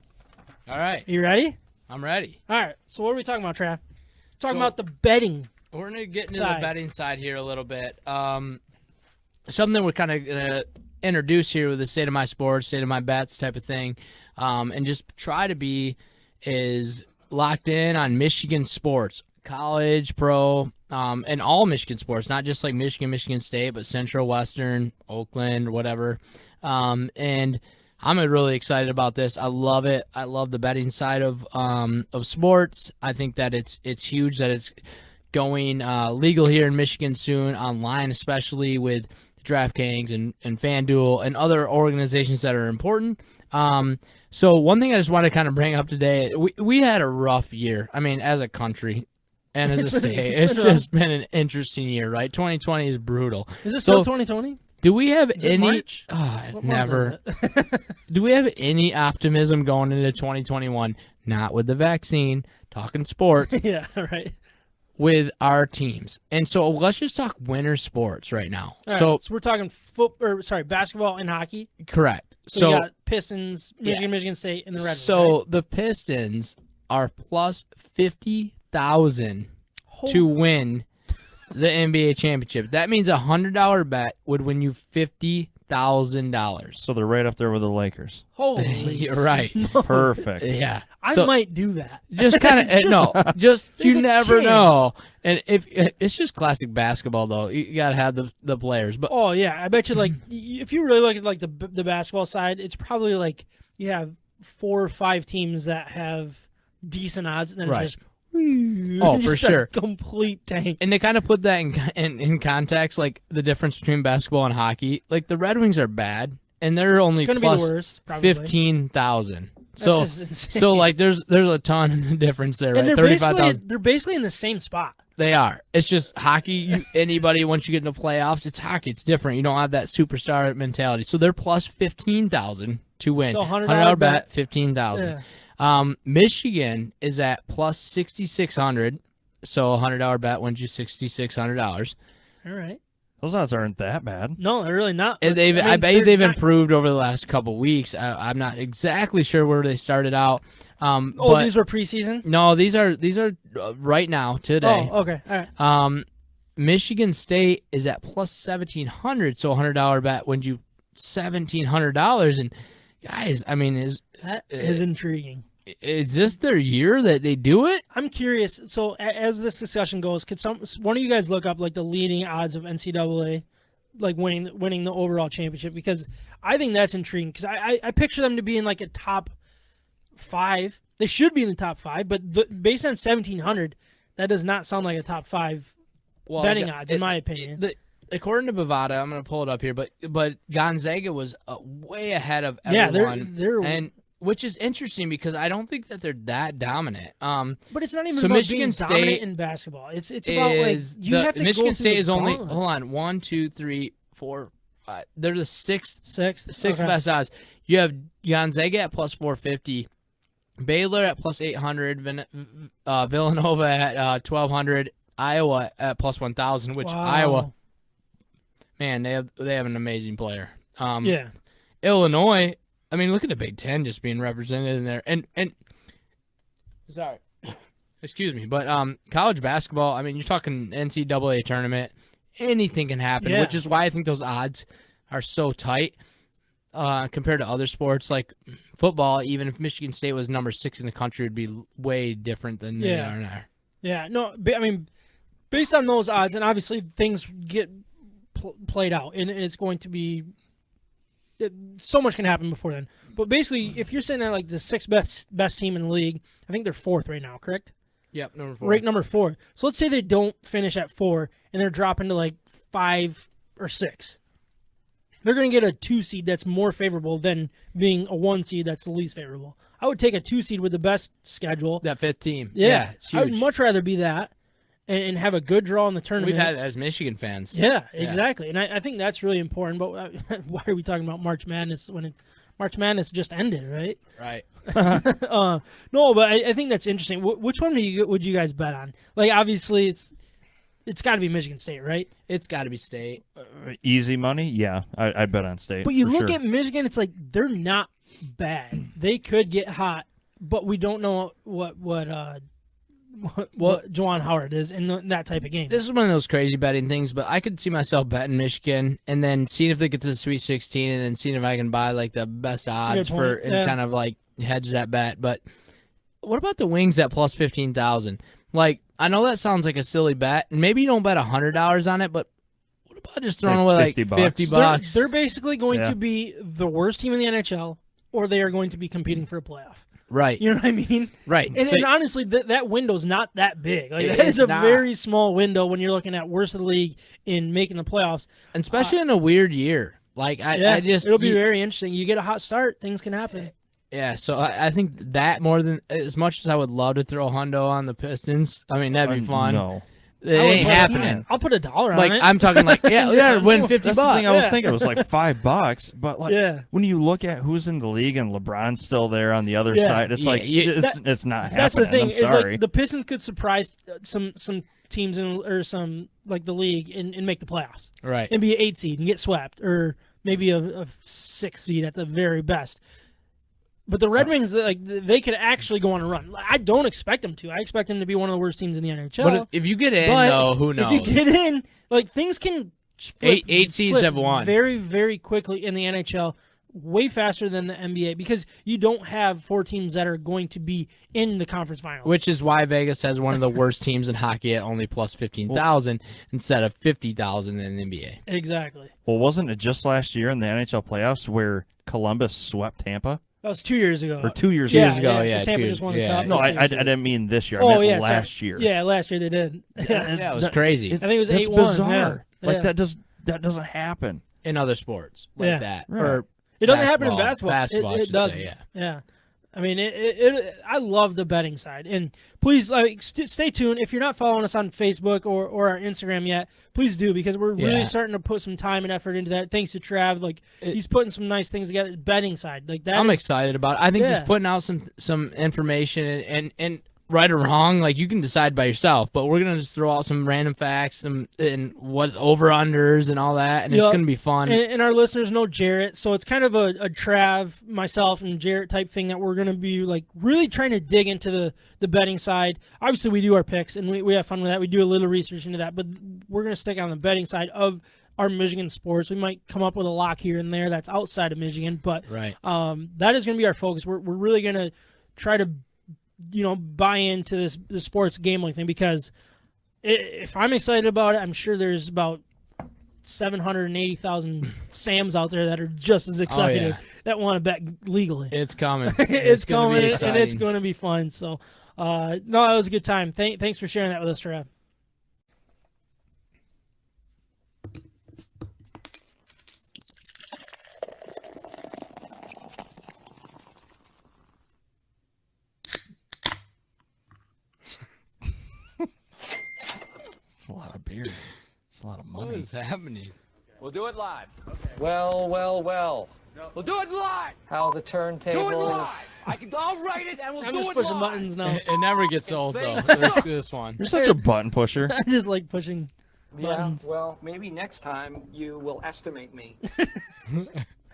All right. You ready? I'm ready. All right. So what are we talking about, Trav? Talking about the betting. We're going to get into the betting side here a little bit. Something we're kind of going to introduce here with the State of My Sports, State of My Bets type of thing, and just try to be as locked in on Michigan sports, college, pro, and all Michigan sports, not just like Michigan State, but Central, Western, Oakland, whatever. And I'm really excited about this. I love it. I love the betting side of sports. I think that it's huge that it's going legal here in Michigan soon, online, especially with DraftKings and FanDuel and other organizations that are important. So one thing I just want to kind of bring up today, we had a rough year. I mean, as a country and as a state, it's just been an interesting year, right? 2020 is brutal. Is it still 2020? Do we have any? March? Never. Do we have any optimism going into 2021? Not with the vaccine. Talking sports. Yeah, right. With our teams, and so let's just talk winter sports right now. So we're talking basketball and hockey. Correct. So we got Pistons, Michigan State, and the Red Wings. So the Pistons are plus 50,000 to win the NBA championship. That means $100 bet would win you $50,000. $15,000. So they're right up there with the Lakers. Holy You're right. Perfect. Yeah. I So- might do that. Just kind of no, just There's you a never chance. know. And if it's just classic basketball, though, you gotta have the players. But Oh yeah, I bet you like if you really look at like the basketball side, it's probably like you have 4 or 5 teams that have decent odds, and then Right. it's just Oh, just for a sure. complete tank. and to kind of put that in context, like the difference between basketball and hockey, like the Red Wings are bad, and they're only It's gonna be plus the worst. Probably. 15,000. That's So just insane. so like there's a ton of difference there, right? and they're 35,000. basically in the same spot. They are. It's just hockey. Anybody once you get into playoffs, it's hockey. It's different. You don't have that superstar mentality. So they're plus 15,000 to win. So $100 $100 bet, bet. 15,000. Yeah. Michigan is at plus 6,600. So a $100 bet wins you $6,600. All right. Those odds aren't that bad. No, they're really not. And but, I bet they're they've not- improved over the last couple weeks. I'm not exactly sure where they started out. Oh, But these were preseason. no, these are right now today. Oh, okay. All right. Michigan State is at plus 1,700, so a $100 bet wins you $1,700. And guys, I mean, That is intriguing. is this their year that they do it? I'm curious. So as this discussion goes, could one of you guys look up like the leading odds of NCAA, like winning the overall championship? Because I think that's intriguing. Because I picture them to be in like a top 5. They should be in the top 5, but based on 1,700, that does not sound like a top 5 betting odds, in my opinion. According to Bovada, I'm going to pull it up here, but Gonzaga was way ahead of Yeah, everyone. they're and which is interesting because I don't think that they're that dominant. But it's not even So about Michigan being dominant State in basketball. It's about like you have to Michigan go through State the is only gauntlet. hold on 1, 2, 3, 4, 5. They're the sixth Sixth okay. best odds. You have Gonzaga at plus 450, Baylor at plus 800, Villanova at 1,200, Iowa at plus 1,000. Which Wow. Iowa, man, they have an amazing player. Yeah. Illinois. I mean, look at the Big Ten just being represented in there, and sorry, excuse me, but college basketball. I mean, you're talking NCAA tournament. Anything can happen, Yeah. which is why I think those odds are so tight compared to other sports like football. Even if Michigan State was number 6 in the country, it'd be way different than they are now. Yeah, no, I mean, based on those odds, and obviously things get played out, and it's going to be so much can happen before then. But basically, if you're saying that like the 6th best team in the league, I think they're 4th right now, correct? Yep, number 4. Ranked number 4. So let's say they don't finish at 4, and they're dropping to like 5 or 6. They're going to get a 2 seed that's more favorable than being a 1 seed that's the least favorable. I would take a 2 seed with the best schedule. That 5th team. Yeah, it's I would huge. much rather be that and have a good draw in the tournament. We've had it as Michigan fans. Yeah, exactly. And I think that's really important. But why are we talking about March Madness when March Madness just ended, right? Right. No, but I think that's interesting. Which one would you guys bet on? Like, obviously, it's got to be Michigan State, right? It's got to be State. Easy money, yeah. I'd bet on State. But you for look sure. at Michigan, it's like they're not bad. They could get hot, but we don't know what Juwan Howard is in that type of game. This is one of those crazy betting things, but I could see myself betting Michigan and then seeing if they get to the Sweet 16 and then seeing if I can buy like the best a odds good for point. and Yeah. kind of like hedge that bet. But what about the Wings at plus 15,000? Like, I know that sounds like a silly bet, and maybe you don't bet $100 on it, but what about just throwing away like 50 bucks? They're basically going Yeah. to be the worst team in the NHL, or they are going to be competing for a playoff. Right, You know what I mean? right. And, So- and honestly, that window's not that big. Like, It that is is a not. very small window when you're looking at worst of the league in making the playoffs. and especially in a weird year. Like, I just it'll be very interesting. You get a hot start, things can happen. yeah. So I think that more than as much as I would love to throw a hundo on the Pistons. I mean, that'd be fun. No. It I would ain't put- happening. I'll put $1 on Like it. I'm talking like yeah, win 50 That's the bucks. thing I was Yeah. thinking. It was like $5, but like Yeah. when you look at who's in the league and LeBron's still there on the other Yeah. side, it's Yeah, like it's not happening. That's the thing. I'm Is sorry. like the Pistons could surprise some teams or some like the league and make the playoffs Right. and be an 8 seed and get swept, or maybe a 6 seed at the very best. But the Red Wings, like they could actually go on a run. I don't expect them to. I expect them to be one of the worst teams in the NHL. But if you get in But though, who knows? If you get in, like things can flip, Eight seeds flip have won. very, very quickly in the NHL, way faster than the NBA, because you don't have 4 teams that are going to be in the conference finals. Which is why Vegas has one of the worst teams in hockey at only plus 15,000 instead of 50,000 in the NBA. Exactly. Well, wasn't it just last year in the NHL playoffs where Columbus swept Tampa? That was 2 years ago. Or 2 years Years ago? ago, 'cause Tampa 2 just won the yeah. cup. No, This I year. didn't mean this year. I Oh, meant yeah, last sorry. year. Yeah, last year they did. Yeah, it was crazy. I think it was That's 8-1. bizarre. Yeah. Like Yeah. that doesn't happen. In other sports like Yeah. that. Right. Or It doesn't happen in basketball. basketball. Basketball, I It should doesn't. say, yeah. Yeah. I mean, I love the betting side, and please stay tuned. If you're not following us on Facebook or our Instagram yet, please do, because we're really Yeah. starting to put some time and effort into that. Thanks to Trav, he's putting some nice things together. Betting side, like that. I'm excited about it. I think Yeah. just putting out some information and right or wrong, like you can decide by yourself, but we're gonna just throw out some random facts and what over unders and all that, and it's Yep. gonna be fun. And our listeners know Jarrett, so it's kind of a Trav, myself, and Jarrett type thing that we're going to be like really trying to dig into the betting side. Obviously, we do our picks, and we have fun with that. We do a little research into that, but we're going to stick on the betting side of our Michigan sports. We might come up with a lock here and there that's outside of Michigan, but Right. that is going to be our focus. We're really going to try to buy into this sports gambling thing, because if I'm excited about it, I'm sure there's about 780,000 Sams out there that are just as excited that want to bet legally. It's coming. It's gonna coming, be and it's exciting. going to be fun. So, no, it was a good time. Thanks for sharing that with us, Trav. It's a lot of beer. It's a lot of What money. is happening? We'll do it live. Well, well, well. We'll do it live. How the Do it turntables. live. I'll write it and we'll I'm do just it pushing live. buttons now. It never gets old though. This one. You're such a button pusher. I just like pushing Yeah, buttons. well, maybe next time you will estimate me.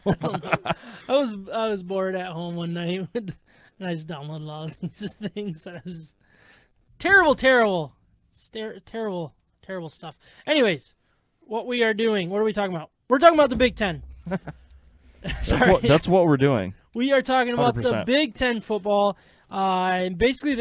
I was bored at home one night, and I just downloaded all of these things that I was just terrible stuff. Anyways, what we are doing? What are we talking about? We're talking about the Big Ten. Sorry, That's what we're doing. we are talking about the 100%. Big Ten football, and basically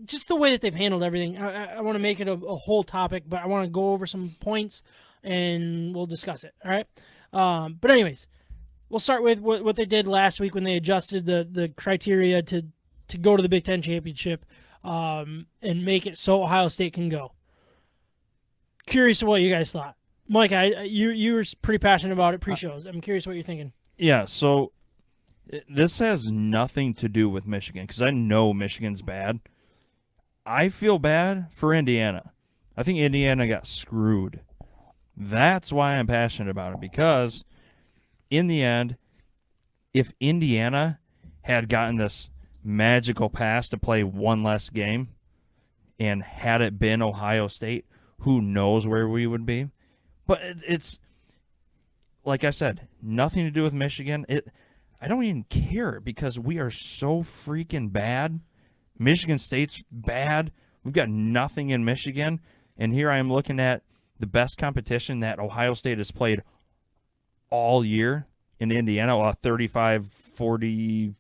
just the way that they've handled everything. I want to make it a whole topic, but I want to go over some points, and we'll discuss it. All right. But anyways, we'll start with what they did last week when they adjusted the criteria to go to the Big Ten championship, and make it so Ohio State can go. Curious of what you guys thought. Mike, you were pretty passionate about it pre-shows. I'm curious what you're thinking. Yeah, so this has nothing to do with Michigan, because I know Michigan's bad. I feel bad for Indiana. I think Indiana got screwed. That's why I'm passionate about it, because in the end, if Indiana had gotten this magical pass to play one less game, and had it been Ohio State, who knows where we would be. But it's, like I said, nothing to do with Michigan. I don't even care, because we are so freaking bad. Michigan State's bad. We've got nothing in Michigan. And here I am looking at the best competition that Ohio State has played all year in Indiana, 35-40,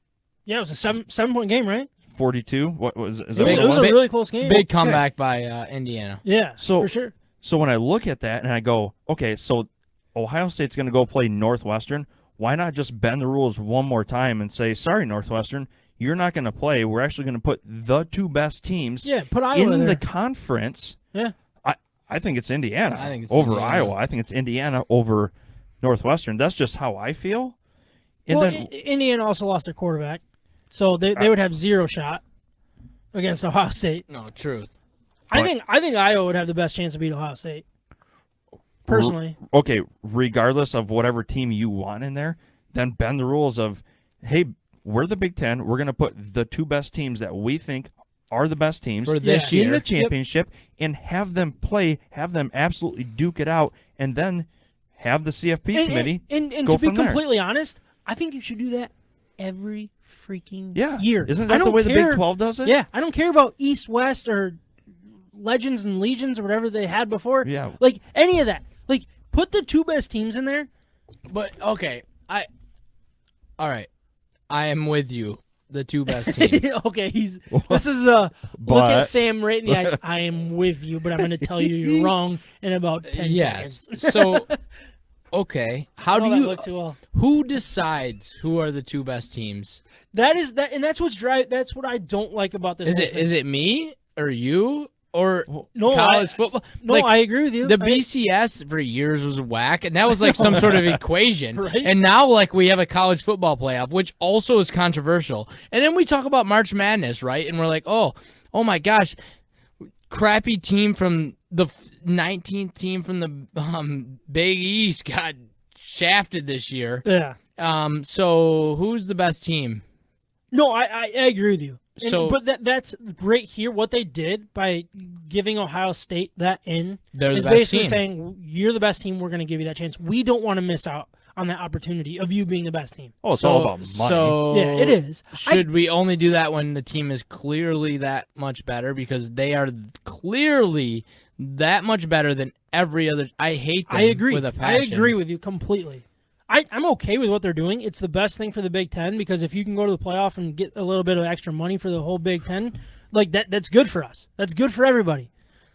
Yeah, it was a seven-point game, right? 42. What was? Is that It what was it was? a really close game. Big comeback by Indiana. Yeah, So- for sure. So when I look at that and I go, okay, so Ohio State's going to go play Northwestern. Why not just bend the rules one more time and say, sorry, Northwestern, you're not going to play. We're actually going to put the two best teams Yeah, put Iowa in there. the conference. Yeah. I think it's Indiana I think it's over Indiana. Iowa. I think it's Indiana over Northwestern. That's just how I feel. And Well, then Indiana also lost their quarterback, so they would have zero shot against Ohio State. No, truth. I think Iowa would have the best chance to beat Ohio State. Personally, okay, regardless of whatever team you want in there, then bend the rules of, hey, we're the Big Ten. We're going to put the two best teams that we think are the best teams For this Yeah. in year. the championship, and have them play, have them absolutely duke it out, and then have the CFP committee and go to be from there. completely honest, I think you should do that every freaking Yeah. year. Isn't I that the don't way the care- Big 12 does it? Yeah, I don't care about East, West, or Legends and Legions or whatever they had before. Yeah. Like any of that. Like put the 2 best teams in there. But okay, all right, I am with you. The 2 best teams. Okay, this is look But- at Sam right in the eyes. I am with you, but I'm going to tell you you're wrong in about 10 Yes. seconds. So, okay, how I do know that you? look too well. Who decides who are the 2 best teams? That's what I don't like about this. Is it me or you or No, college football? No, Like, I agree with you. the BCS for years was whack, and that was like some sort of equation. Right. And now, like, we have a college football playoff, which also is controversial. And then we talk about March Madness, right? And we're like, oh my gosh, crappy team from the 19th team from the Big East got shafted this year. Yeah. So who's the best team? No, I agree with you. So- but that's right here. What they did by giving Ohio State that in They're the is best basically team. saying you're the best team. We're going to give you that chance. We don't want to miss out on that opportunity of you being the best team. Oh, it's all about money. So Yeah, it is. Should we only do that when the team is clearly that much better? Because they are clearly that much better than every other. I hate them I agree. with a I passion. agree with you completely. I'm okay with what they're doing. It's the best thing for the Big Ten because if you can go to the playoff and get a little bit of extra money for the whole Big Ten, like that's good for us. That's good for everybody.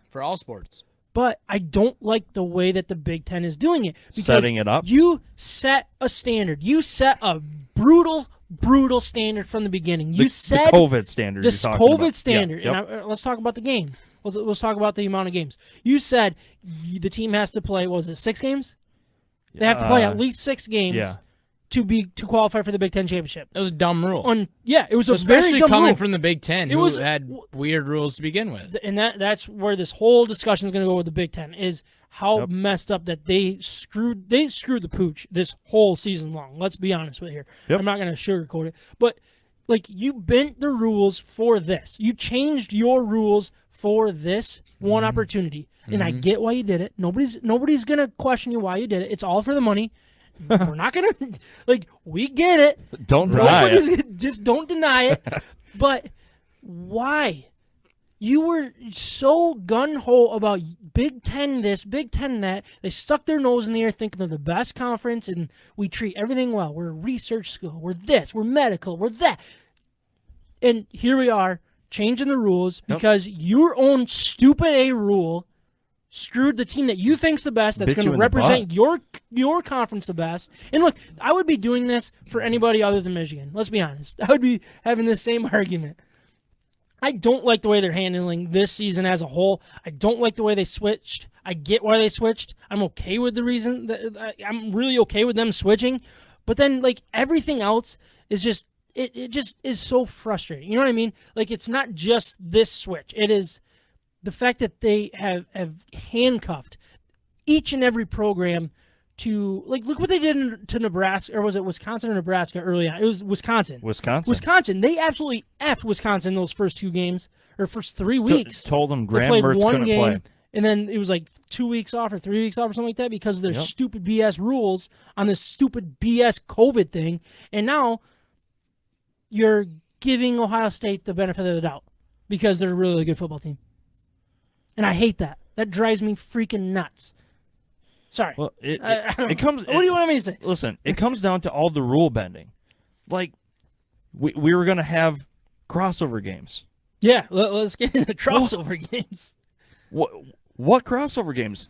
For all sports. But I don't like the way that the Big Ten is doing it. Because Setting it up? You set a standard. You set a brutal standard from the beginning. You the said COVID standard. this you're talking COVID about. standard. Yeah, yep. And let's talk about the games. Let's talk about the amount of games. You said the team has to play. What was it 6 games? They have to play at least 6 games yeah. to qualify for the Big Ten championship. It was a dumb rule. It was a Especially very dumb coming rule. from the Big Ten, It who was- had weird rules to begin with. And that's where this whole discussion is going to go with the Big Ten is how Yep. messed up that they screwed the pooch this whole season long. Let's be honest with you here. Yep. I'm not going to sugarcoat it, but like you bent the rules for this. You changed your rules for this one opportunity, and I get why you did it. Nobody's going to question you why you did it. It's all for the money. We're not going to like we get it. Don't deny it. Nobody's just don't deny it. But why? You were so gun-ho about Big Ten this, Big Ten that. They stuck their nose in the air thinking they're the best conference and we treat everything well. We're a research school. We're this. We're medical. We're that. And here we are changing the rules because your own stupid A rule screwed the team that you think's the best, that's Bit going you to in the represent your conference the best. And look, I would be doing this for anybody other than Michigan. Let's be honest. I would be having the same argument. I don't like the way they're handling this season as a whole. I don't like the way they switched. I get why they switched. I'm okay with the reason. I'm really okay with them switching. But then, like, everything else is just, it just is so frustrating. You know what I mean? Like, it's not just this switch. It is the fact that they have handcuffed each and every program to, like, look what they did to Nebraska, or was it Wisconsin or Nebraska early on? It was Wisconsin. Wisconsin. They absolutely effed Wisconsin those first 2 games, or first 3 weeks. Told them They Graham played Mertz one couldn't game, play. and then it was like 2 weeks off or 3 weeks off or something like that because of their Yep. stupid BS rules on this stupid BS COVID thing. And now you're giving Ohio State the benefit of the doubt because they're a really good football team. And I hate that. That drives me freaking nuts. Sorry. Well, I don't it comes. know. What do you want me to say? Listen, it comes down to all the rule bending. Like, we were gonna have crossover games. Yeah, let's get into crossover games. What crossover games?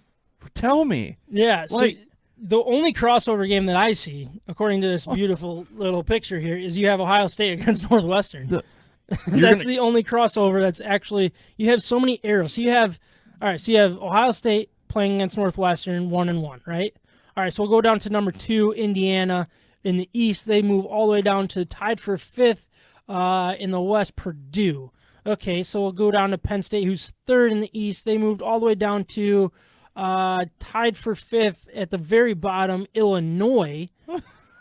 Tell me. Yeah, so Like- the only crossover game that I see, according to this beautiful little picture here, is you have Ohio State against Northwestern. That's the only crossover that's actually, you have so many arrows. So you have Ohio State playing against Northwestern 1-1, right? All right, so we'll go down to number 2, Indiana. In the East, they move all the way down to tied for 5th. In the West, Purdue. Okay, so we'll go down to Penn State, who's 3rd in the East. They moved all the way down to tied for 5th at the very bottom, Illinois.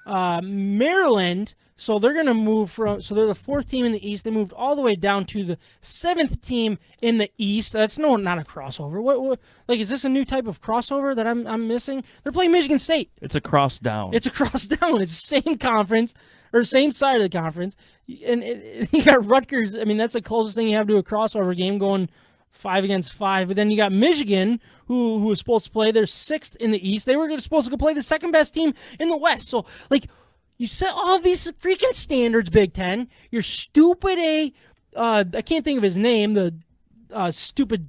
Maryland, so they're going to move so they're the 4th team in the East. They moved all the way down to the 7th team in the East. That's not a crossover. What like, is this a new type of crossover that I'm missing? They're playing Michigan State. It's a cross down. It's a cross down. It's the same conference, or same side of the conference. And you got Rutgers. I mean, that's the closest thing you have to a crossover game, going 5-5. But then you got Michigan, who was supposed to play. They're 6th in the East. They were supposed to go play the second best team in the West. So, like, you set all these freaking standards, Big Ten. You're stupid I can't think of his name, the stupid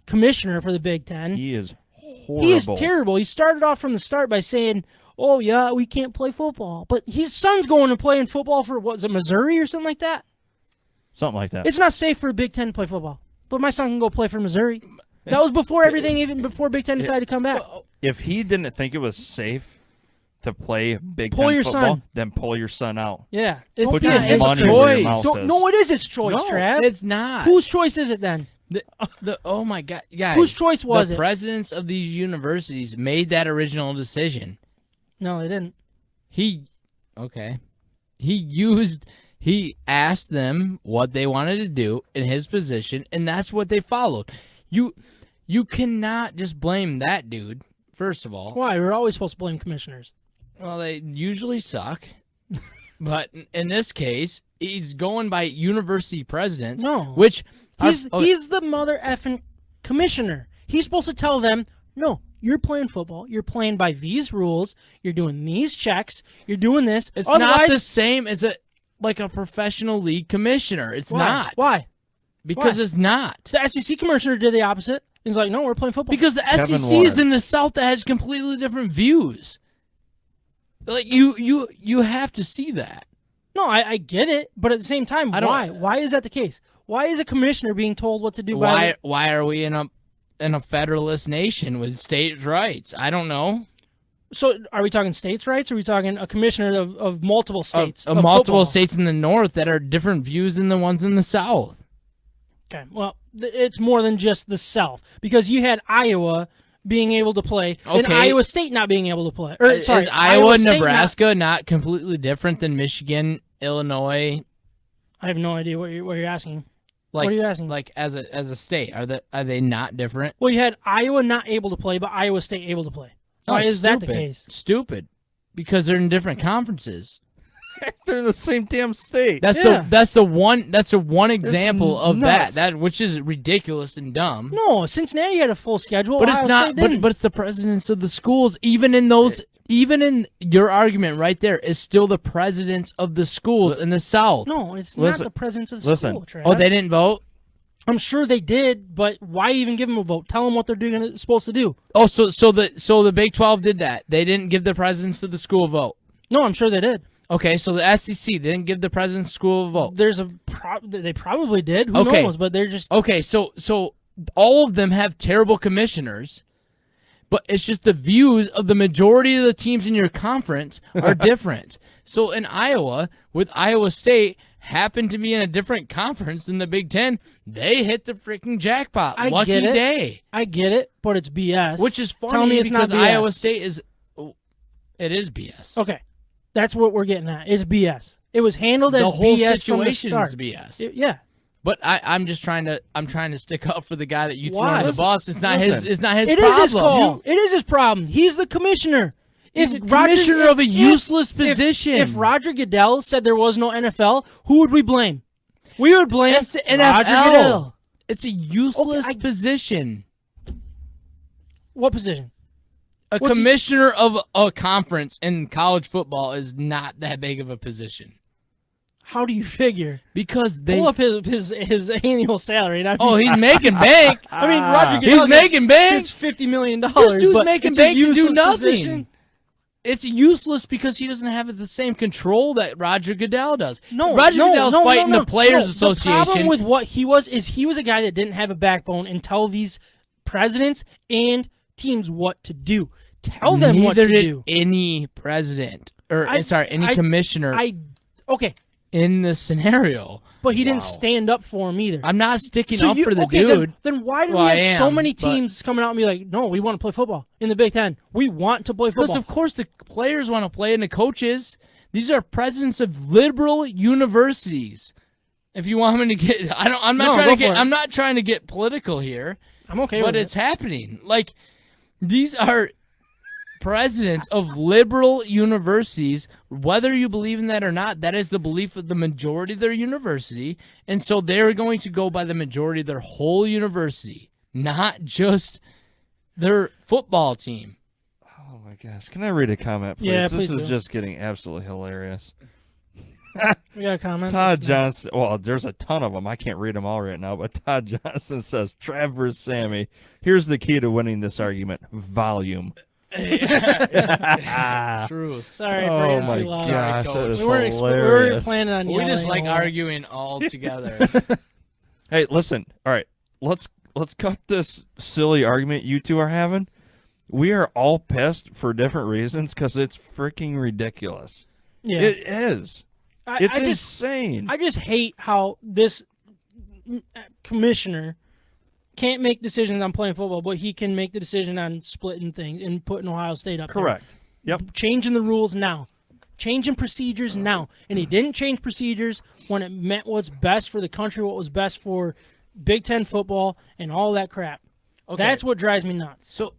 commissioner for the Big Ten. He is horrible. He is terrible. He started off from the start by saying, oh, yeah, we can't play football. But his son's going to play in football for, what, is it Missouri or something like that? Something like that. It's not safe for a Big Ten to play football. But my son can go play for Missouri. That was before everything, even before Big Ten decided to come back. If he didn't think it was safe to play Big Pull Ten your football, son. then pull your son out. Yeah. It's Put not your his money where your choice. mouth is. No, it is his choice, No, Trav. it's not. Whose choice is it then? Oh my God, guys! Whose choice was the it? presidents of these universities made that original decision. No, they didn't. He asked them what they wanted to do in his position, and that's what they followed. You cannot just blame that dude. First of all, Why? We're always supposed to blame commissioners. well, they usually suck, but in this case, he's going by university presidents. No. which He's the mother effing commissioner. He's supposed to tell them, no, you're playing football. You're playing by these rules. You're doing these checks. You're doing this. it's Otherwise, not the same as a professional league commissioner. It's why? not. Why? Because Why? it's not. The SEC commissioner did the opposite. He's like, no, we're playing football. Because the Kevin SEC Warren. is in the South that has completely different views. Like you have to see that. No, I get it, but at the same time, I don't- why? Why is that the case? Why is a commissioner being told what to do? By Why are we in a federalist nation with states' rights? I don't know. So, are we talking states' rights? Or are we talking a commissioner of multiple states? Of of multiple football? states in the North that are different views than the ones in the South. Okay, well, it's more than just the South because you had Iowa being able to play and Okay. Iowa State not being able to play. Or, sorry, Is Iowa, State Nebraska not completely different than Michigan, Illinois? I have no idea what you're asking. Like, What are you asking? Like as a state, are they not different? Well, you had Iowa not able to play, but Iowa State able to play. Why Oh, is that the stupid. case? Stupid, because they're in different conferences. They're in the same damn state. That's Yeah. the one example of nuts. that which is ridiculous and dumb. No, Cincinnati had a full schedule. But it's Ohio not. State didn't. But it's the presidents of the schools. Even in your argument right there is still the presidents of the schools in the South. no, it's Listen- not the presidents of the listen. school. Trav. Oh, they didn't vote. I'm sure they did, but why even give them a vote? Tell them what they're supposed to do. Oh, so the Big 12 did that. They didn't give the presidents of the school a vote. No, I'm sure they did. Okay, so the SEC didn't give the presidents of the school a vote. There's they probably did. Who Okay. knows? But they're just Okay, so all of them have terrible commissioners, but it's just the views of the majority of the teams in your conference are different. So in Iowa, with Iowa State happened to be in a different conference than the Big Ten, they hit the freaking jackpot. I Lucky get it. day. I get it, but it's BS. Which is funny Tell me it's not because BS. Iowa State is BS. Okay, that's what we're getting at. It's BS. It was handled as The whole BS situation from the is start. BS. Yeah. But I'm just trying to stick up for the guy that you threw Why? under the bus. It's not his. Listen. It's not his It is problem. his call. It is his problem. He's the commissioner. He's a commissioner of a useless position. If Roger Goodell said there was no NFL, who would we blame? We would blame It's the Roger NFL. Goodell. It's a useless Okay, position. What position? A What's he- commissioner of a conference in college football is not that big of a position How do you figure? because they. Pull up his annual salary. And Oh, he's making bank. I mean, Roger He's Goodell making bank. It's $50 million. This dude's but making it's a bank to do useless nothing. position. It's useless because he doesn't have the same control that Roger Goodell does. No, Roger no, Goodell's no, fighting no, the Players no. Association. The problem with what he was is he was a guy that didn't have a backbone and tell these presidents and teams what to do. Tell them what to Neither did do. any president or I- any I- commissioner Okay, in this scenario. but he didn't stand up for him either. I'm not sticking So up you- for the okay, dude. Then why do Well, we I have so am, many but- teams coming out and be like, no, we want to play football in the Big Ten. We want to play Because football. of course the players want to play and the coaches. These are presidents of liberal universities. If you want me to get, I'm not No, trying go to get. for it. I'm not trying to get political here, I'm okay but with it's it. happening. Like these are presidents of liberal universities, whether you believe in that or not, that is the belief of the majority of their university. And so they're going to go by the majority of their whole university, not just their football team. Oh my gosh! Can I read a comment, please? Yeah, this please is do. just getting absolutely hilarious. We got comments. Todd That's nice. Johnson. Well, there's a ton of them. I can't read them all right now. But Todd Johnson says, "Trav versus Sammy. Here's the key to winning this argument: volume." Truth. Sorry Oh for getting my too loud. gosh, Coach. that is We weren't hilarious. planning on We yelling just like a lot. arguing all together. Hey, listen. All right, let's cut this silly argument you two are having. We are all pissed for different reasons because it's freaking ridiculous. Yeah. It is. I It's just insane. I just hate how this commissioner can't make decisions on playing football, but he can make the decision on splitting things and putting Ohio State up there. Correct. Yep. Changing the rules now. Changing procedures now. And he didn't change procedures when it meant what's best for the country, what was best for Big Ten football and all that crap. Okay. That's what drives me nuts. So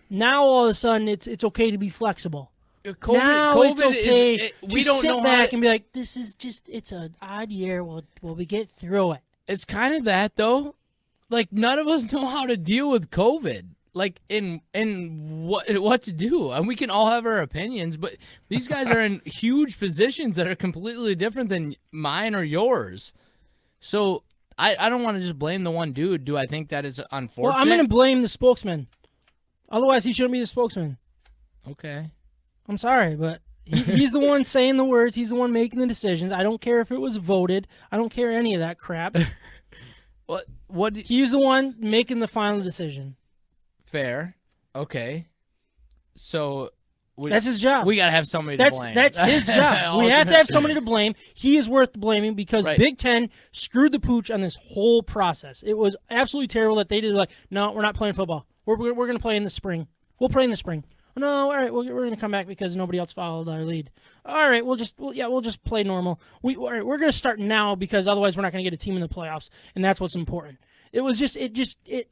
Now all of a sudden it's okay to be flexible. COVID, now COVID it's okay is we to don't sit know back how and be like, this is just, it's an odd year. Will we get through it? it's kind of that though. Like none of us know how to deal with COVID. Like in what to do. And we can all have our opinions, but these guys are in huge positions that are completely different than mine or yours. So I don't want to just blame the one dude. Do I think that is unfortunate? Well, I'm going to blame the spokesman. Otherwise, he shouldn't be the spokesman. Okay. I'm sorry, but he's the one saying the words. He's the one making the decisions. I don't care if it was voted. I don't care any of that crap. What He's the one making the final decision. fair. Okay. So That's his job. we got to have somebody to blame. That's his job. We have to have somebody to blame. He is worth blaming because Right. Big Ten screwed the pooch on this whole process. It was absolutely terrible that they did like, no, we're not playing football. We're going to play in the spring. We'll play in the spring. No, all right, we're going to come back because nobody else followed our lead. All right, we'll just play normal. All right, we're going to start now because otherwise we're not going to get a team in the playoffs, and that's what's important. It was just they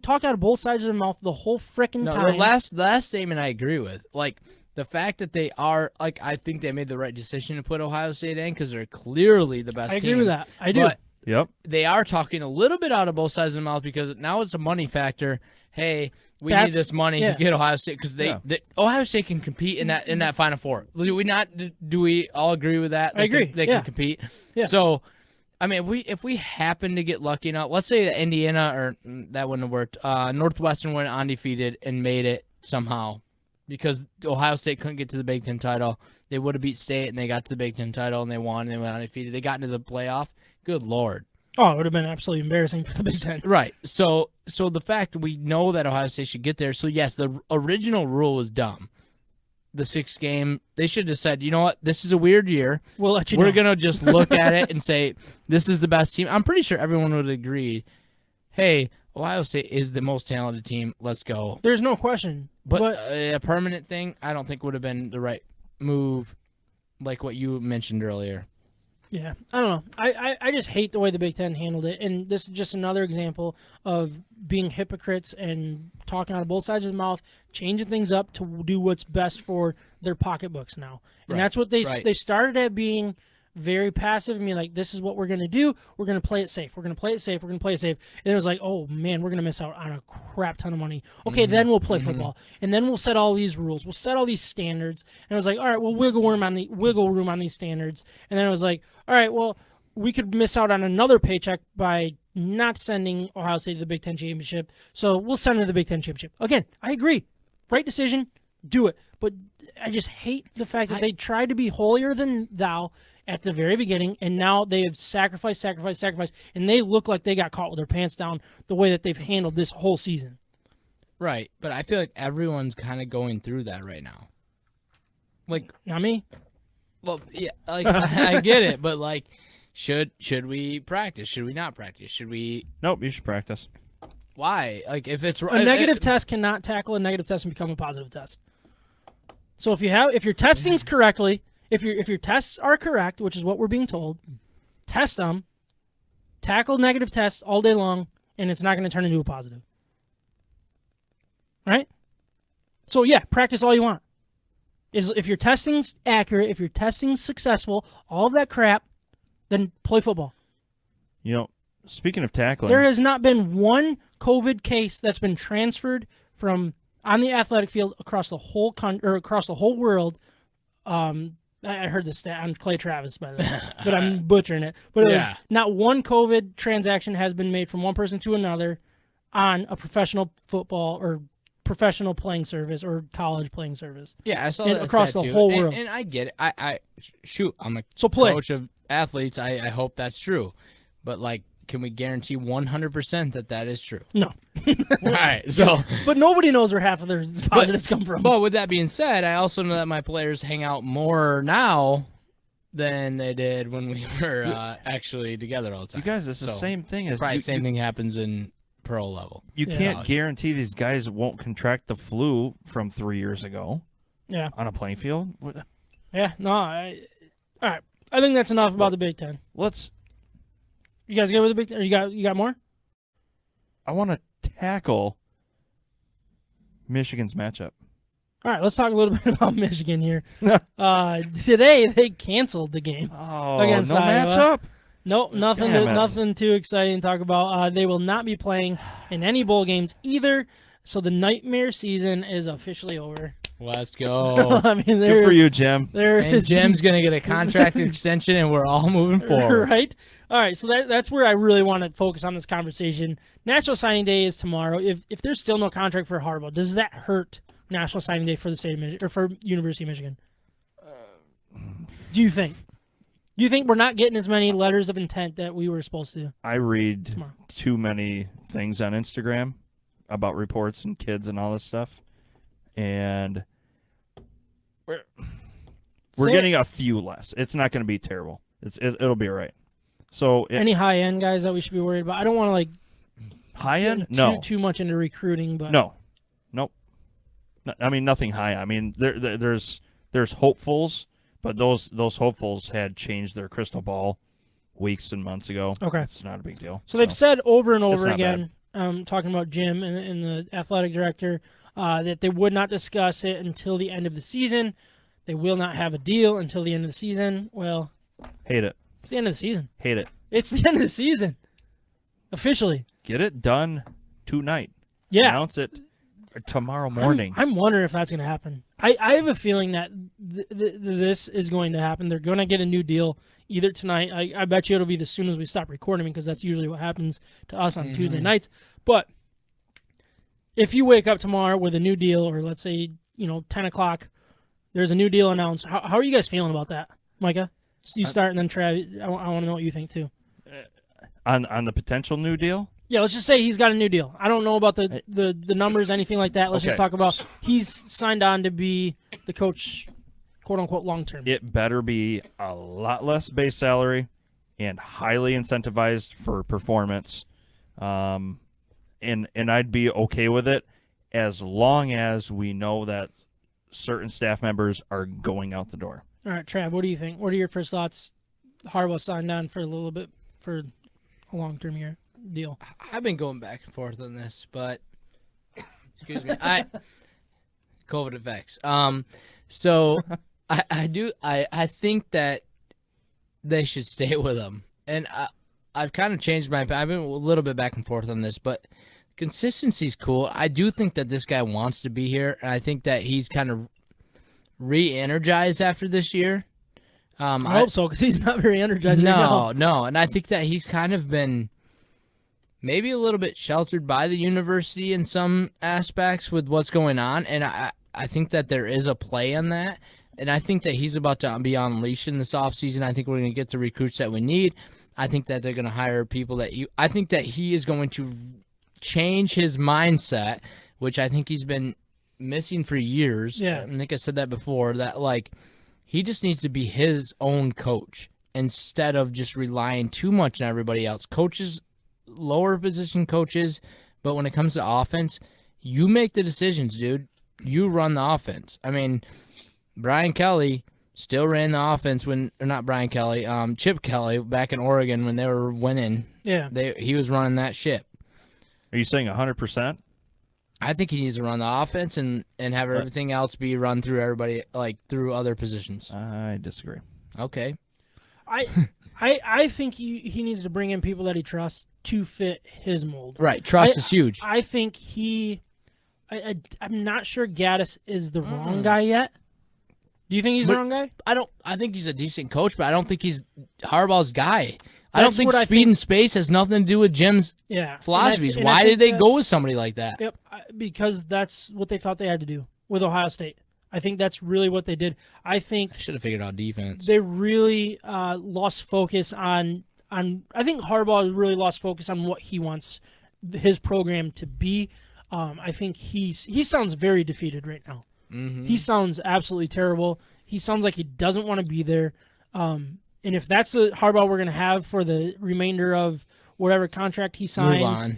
talk out of both sides of their mouth the whole frickin' No, time. the last statement I agree with. Like the fact that they are like, I think they made the right decision to put Ohio State in because they're clearly the best I team. agree with that. I do. But Yep. they are talking a little bit out of both sides of the mouth because now it's a money factor. Hey, we That's- need this money yeah. to get Ohio State because Yeah. Ohio State can compete in that Final Four. Do we not? Do we all agree with that? I agree. They Yeah. can compete. Yeah. So, I mean, if we happen to get lucky enough, let's say that Indiana or that wouldn't have worked. Northwestern went undefeated and made it somehow because Ohio State couldn't get to the Big Ten title. They would have beat State and they got to the Big Ten title and they won and they went undefeated. They got into the playoff. Good Lord. Oh, it would have been absolutely embarrassing for the Big Ten. Right. So the fact we know that Ohio State should get there. So yes, the original rule was dumb. The 6th game, they should have said, you know what, this is a weird year. We'll let you know. We're gonna just look at it and say this is the best team. I'm pretty sure everyone would agree. Hey, Ohio State is the most talented team. Let's go. There's no question. But a permanent thing, I don't think would have been the right move, like what you mentioned earlier. Yeah, I don't know. I just hate the way the Big Ten handled it, and this is just another example of being hypocrites and talking out of both sides of the mouth, changing things up to do what's best for their pocketbooks now. And Right, that's what they right. they started at being very passive and being like, this is what we're going to do. We're going to play it safe. We're going to play it safe. We're going to play it safe. And it was like, oh, man, we're going to miss out on a crap ton of money. Okay, then we'll play football. And then we'll set all these rules. We'll set all these standards. And it was like, all right, well, wiggle room on these standards. And then it was like, all right, well, we could miss out on another paycheck by not sending Ohio State to the Big Ten Championship. So we'll send them to the Big Ten Championship. Again, I agree. Right decision. Do it. But I just hate the fact that they tried to be holier than thou at the very beginning, and now they have sacrificed, and they look like they got caught with their pants down the way that they've handled this whole season. Right, but I feel like everyone's kind of going through that right now. Like, Not me. well, yeah, like I get it, but like, should we practice? Should we not practice? Should we? Nope. You should practice. Why? Like, if it's A negative test cannot tackle a negative test and become a positive test. So if your testing's correctly, if your tests are correct, which is what we're being told, test them, tackle negative tests all day long, and it's not going to turn into a positive. Right? So yeah, practice all you want. If your testing's accurate, if your testing's successful, all of that crap, then play football. You know, speaking of tackling, There has not been one COVID case that's been transferred from on the athletic field across the whole across the whole world. I heard this stat on Clay Travis, by the way, but I'm butchering it. But it was not one COVID transaction has been made from one person to another on a professional football or professional playing service or college playing service. Yeah, I saw And that across stat the too. whole world. And I get it. I shoot, I'm a So play. coach of athletes. I hope that's true. But, like, can we guarantee 100% that that is true? No. All right, so. But nobody knows where half of their positives come from. But with that being said, I also know that my players hang out more now than they did when we were actually together all the time. you guys, it's the So, same thing as Probably the same thing happens in pro level. You Yeah. can't guarantee these guys won't contract the flu from 3 years ago Yeah. on a playing field. Yeah. No. All right. I think that's enough about the Big Ten. Let's. You guys good with the Big Ten? You got more? I want to tackle Michigan's matchup. All right. Let's talk a little bit about Michigan here. Today they canceled the game. Oh, Against no Iowa. matchup. Nope, nothing. Damn it. Nothing too exciting to talk about. They will not be playing in any bowl games either. So the nightmare season is officially over. Let's go. I mean, Good for you, Jim. There And is Jim's going to get a contract extension, and we're all moving forward. right. All right, so that's where I really want to focus on this conversation. National Signing Day is tomorrow. If there's still no contract for Harbaugh, does that hurt National Signing Day for the state of Michigan or for University of Michigan? Do you think? Do you think we're not getting as many letters of intent that we were supposed to? I read Tomorrow. too many things on Instagram about reports and kids and all this stuff, and we're Say getting a few less. It's not going to be terrible. It'll be all right. So Any high end guys that we should be worried about? I don't want to high end, get too much into recruiting, but nope. I mean nothing high. I mean there's hopefuls, but those hopefuls had changed their crystal ball weeks and months ago. Okay. It's not a big deal. So they've said over and It's over not again, talking about Jim and the athletic director, that they would not discuss it until the end of the season. They will not have a deal until the end of the season. Well, Hate it. it's the end of the season. Hate it. It's the end of the season. Officially. Get it done tonight. Yeah. Announce it tomorrow morning. I'm wondering if that's going to happen. I have a feeling that this is going to happen. They're going to get a new deal either tonight. I bet you it'll be as soon as we stop recording because that's usually what happens to us on Tuesday nights. But if you wake up tomorrow with a new deal, or let's say, 10 o'clock, there's a new deal announced. How are you guys feeling about that, Micah? So you start, and then Trav, I want to know what you think too. On the potential new deal? Yeah, let's just say he's got a new deal. I don't know about the numbers, anything like that. Let's just Okay. talk about he's signed on to be the coach, quote unquote, long term. It better be a lot less base salary and highly incentivized for performance. And I'd be okay with it as long as we know that certain staff members are going out the door. All right, Trav, what do you think? What are your first thoughts? Harbaugh signed on for a little bit for a long term year deal. I've been going back and forth on this, but excuse me, COVID effects. So I think that they should stay with him, and I've kind of changed my. I've been a little bit back and forth on this, but consistency's cool. I do think that this guy wants to be here, and I think that he's kind of re-energized after this year. I hope so, because he's not very energized. right now. No, and I think that he's kind of been maybe a little bit sheltered by the university in some aspects with what's going on, and I think that there is a play in that, and I think that he's about to be unleashed in this offseason. I think we're going to get the recruits that we need. I think that they're going to hire people that I think that he is going to change his mindset, which I think he's been missing for years. Yeah. I think I said that before, that like he just needs to be his own coach instead of just relying too much on everybody else. Coaches, lower position coaches, but when it comes to offense, you make the decisions, dude. You run the offense. I mean, Brian Kelly still ran the offense Chip Kelly back in Oregon when they were winning. Yeah. He was running that ship. Are you saying 100%? I think he needs to run the offense and have everything else be run through everybody, like through other positions. I disagree. Okay. I think he needs to bring in people that he trusts to fit his mold. Right. Trust is huge. I think I'm not sure Gaddis is the wrong guy yet. Do you think he's the wrong guy? I think he's a decent coach, but I don't think he's Harbaugh's guy. I don't That's think what I speed think- and space has nothing to do with Jim's philosophies. And I Why think did they go that's- with somebody like that? Yep, because that's what they thought they had to do with Ohio State. I think that's really what they did. I think I should have figured out defense. they really lost focus on. I think Harbaugh really lost focus on what he wants his program to be. I think he sounds very defeated right now. Mm-hmm. He sounds absolutely terrible. He sounds like he doesn't want to be there. And if that's the Harbaugh we're going to have for the remainder of whatever contract he signs,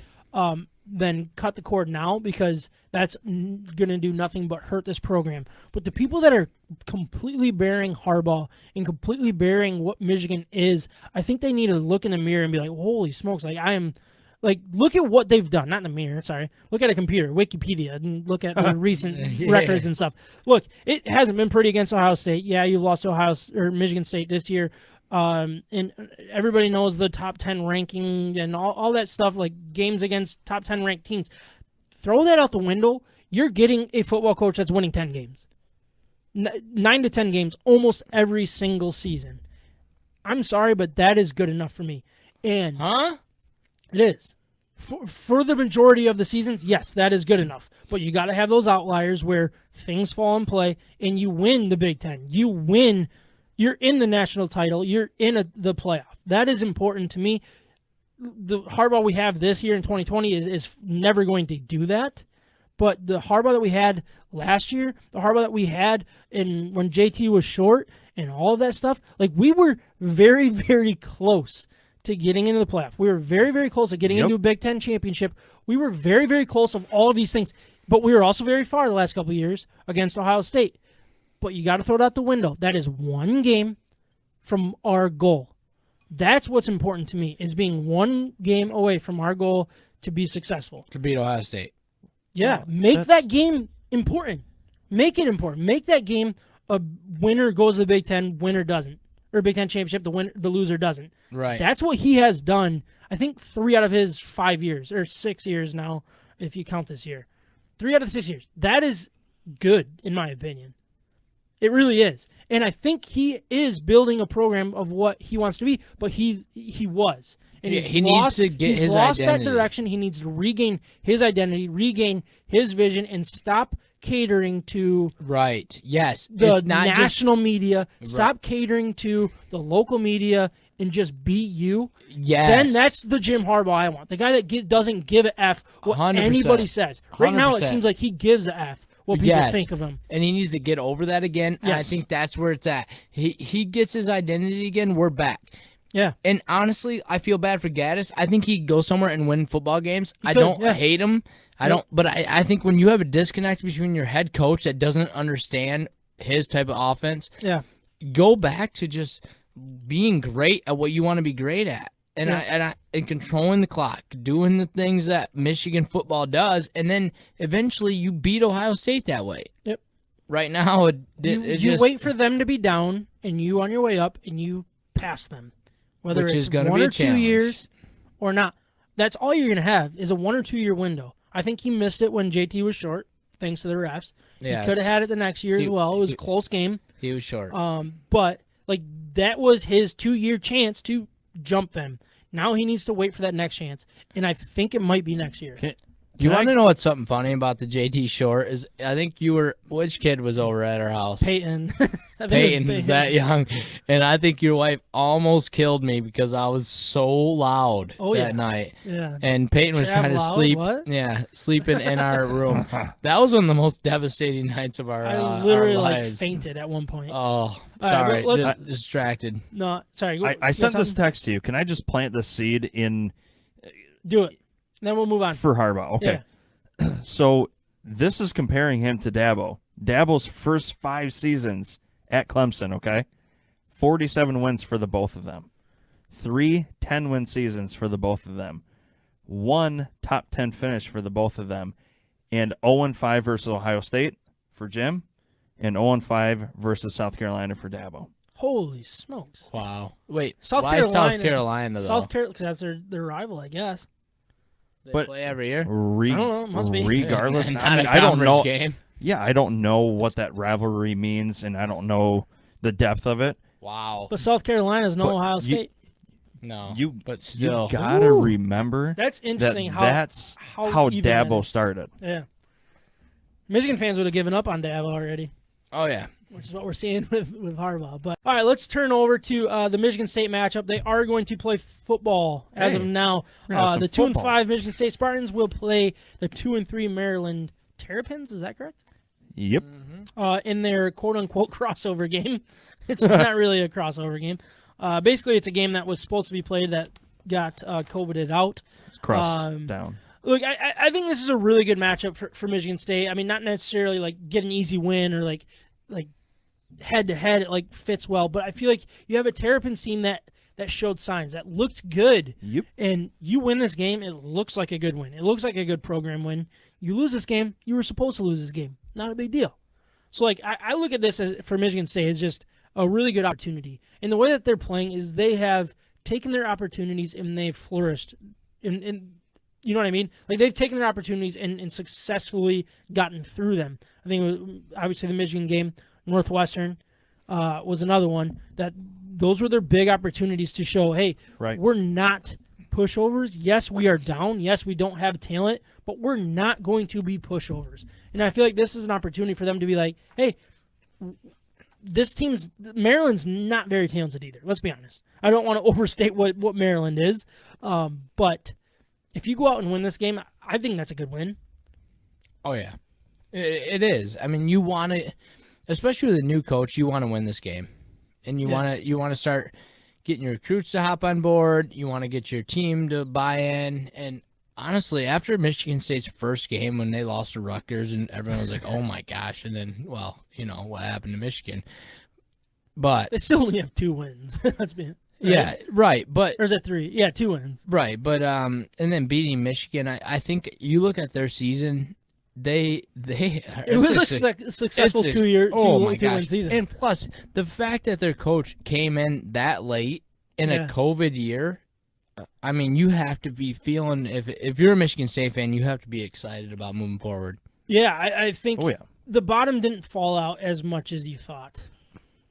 then cut the cord now, because that's going to do nothing but hurt this program. But the people that are completely bearing Harbaugh and completely bearing what Michigan is, I think they need to look in the mirror and be like, holy smokes, look at what they've done. Not in the mirror, sorry. Look at a computer, Wikipedia, and look at the recent records and stuff. Look, it hasn't been pretty against Ohio State. Yeah, you lost to Michigan State this year. And everybody knows the top 10 ranking and all that stuff, like games against top 10 ranked teams. Throw that out the window. You're getting a football coach that's winning 10 games. 9 to 10 games almost every single season. I'm sorry, but that is good enough for me. And it is. For the majority of the seasons, yes, that is good enough. But you got to have those outliers where things fall in play and you win the Big Ten. You win. You're in the national title. You're in the playoff. That is important to me. The Harbaugh we have this year in 2020 is never going to do that. But the Harbaugh that we had last year, the Harbaugh that we had when JT was short and all of that stuff, like we were very, very close to getting into the playoff. We were very, very close to getting into a Big Ten championship. We were very, very close of all of these things. But we were also very far the last couple of years against Ohio State. But you got to throw it out the window. That is one game from our goal. That's what's important to me, is being one game away from our goal to be successful. To beat Ohio State. Yeah, make that game important. Make it important. Make that game a winner goes to the Big Ten, winner doesn't. Or Big Ten championship, the loser doesn't. Right. That's what he has done, I think, 3 out of his 5 years, or 6 years now, if you count this year. 3 out of the 6 years. That is good, in my opinion. It really is. And I think he is building a program of what he wants to be, but he was. And he needs to get his lost identity. that direction. He needs to regain his identity, regain his vision, and stop catering to Right. Yes. the It's not national media. Stop catering to the local media and just be you. Yes. Then that's the Jim Harbaugh I want. The guy that doesn't give a F what 100%. anybody says. Right now it 100%. seems like he gives a F what people think of him. And he needs to get over that again. And I Yes. think that's where it's at. He gets his identity again. We're back. Yeah. And honestly, I feel bad for Gaddis. I think he'd go somewhere and win football games. I could, don't yeah. hate him. But I think when you have a disconnect between your head coach that doesn't understand his type of offense, Yeah. go back to just being great at what you want to be great at. And controlling the clock, doing the things that Michigan football does, and then eventually you beat Ohio State that way. Yep. Right now, You wait for them to be down and you on your way up and you pass them. Whether Which it's is gonna 1 be a or 2 challenge. years or not. That's all you're going to have is a 1 or 2 year window. I think he missed it when JT was short, thanks to the refs. Yes. He could have had it the next year as well. It was a close game. He was short. But that was his 2-year chance to jump them. Now he needs to wait for that next chance, and I think it might be next year. You want to know what's something funny about the JT short is I think which kid was over at our house? Peyton. I think it was Peyton was that young, and I think your wife almost killed me because I was so loud that night. Yeah. And Peyton was trying to Loud? sleep. What? Yeah, sleeping in our room. That was one of the most devastating nights of our I literally our lives. fainted at one point. Oh, right, sorry, but let's- distracted. No, sorry. Go- I sent this something? text to you. Can I just plant the seed in Do it. Then we'll move on. for Harbaugh? Okay. So this is comparing him to Dabo. Dabo's first 5 seasons at Clemson, okay? 47 wins for the both of them. 3 10-win seasons for the both of them. 1 top 10 finish for the both of them. and 0-5 versus Ohio State for Jim, and 0-5 versus South Carolina for Dabo. Holy smokes! Wow. Wait, South why Carolina, South Carolina though? South Carolina, because that's their rival, I guess. They but- play every year. I don't know. It must be. Regardless, Not I mean, a I don't conference know. Game. Yeah, I don't know what that rivalry means, and I don't know the depth of it. Wow. But South Carolina's no But Ohio you- State. No. You but still. You gotta Ooh. remember That's that interesting. that's how even that Dabo is. started. Yeah. Michigan fans would have given up on Dabo already, Oh yeah. which is what we're seeing with Harbaugh. But all right, let's turn over to the Michigan State matchup. They are going to play football as of Hey, now. we're gonna have The some 2-5 Michigan State Spartans will play the 2-3 Maryland Terrapins. Is that correct? Yep. In their quote-unquote crossover game. It's not really a crossover game. Basically, it's a game that was supposed to be played that got COVIDed out. Cross down. Look, I think this is a really good matchup for Michigan State. I mean, not necessarily like get an easy win or like head-to-head, it like fits well, but I feel like you have a Terrapins team that showed signs, that looked good. Yep. And you win this game, it looks like a good win. It looks like a good program win. You lose this game, you were supposed to lose this game. Not a big deal. So, like, I look at this as, for Michigan State, as just a really good opportunity. And the way that they're playing is they have taken their opportunities and they've flourished. In you know what I mean? Like, they've taken their opportunities and successfully gotten through them. I think, obviously, the Michigan game, Northwestern was another one that those were their big opportunities to show, hey, Right. we're not pushovers. Yes, we are down. Yes, we don't have talent, but we're not going to be pushovers. And I feel like this is an opportunity for them to be like, hey, Maryland's not very talented either. Let's be honest. I don't want to overstate what Maryland is, but if you go out and win this game, I think that's a good win. Oh yeah. It is. I mean, you want to, especially with a new coach, you want to win this game, and you want to start getting your recruits to hop on board. You want to get your team to buy in. And honestly, after Michigan State's first game when they lost to Rutgers and everyone was like, "Oh my gosh!" and then, well, you know what happened to Michigan, but They still only have 2 wins. That's been yeah, right. But or is it 3? Yeah, 2 wins. right, but and then beating Michigan, I think you look at their season. It was a successful 2-year two-win season. And plus, the fact that their coach came in that late in a COVID year, I mean, you have to be feeling, if you're a Michigan State fan, you have to be excited about moving forward. Yeah, I think Oh, yeah. the bottom didn't fall out as much as you thought.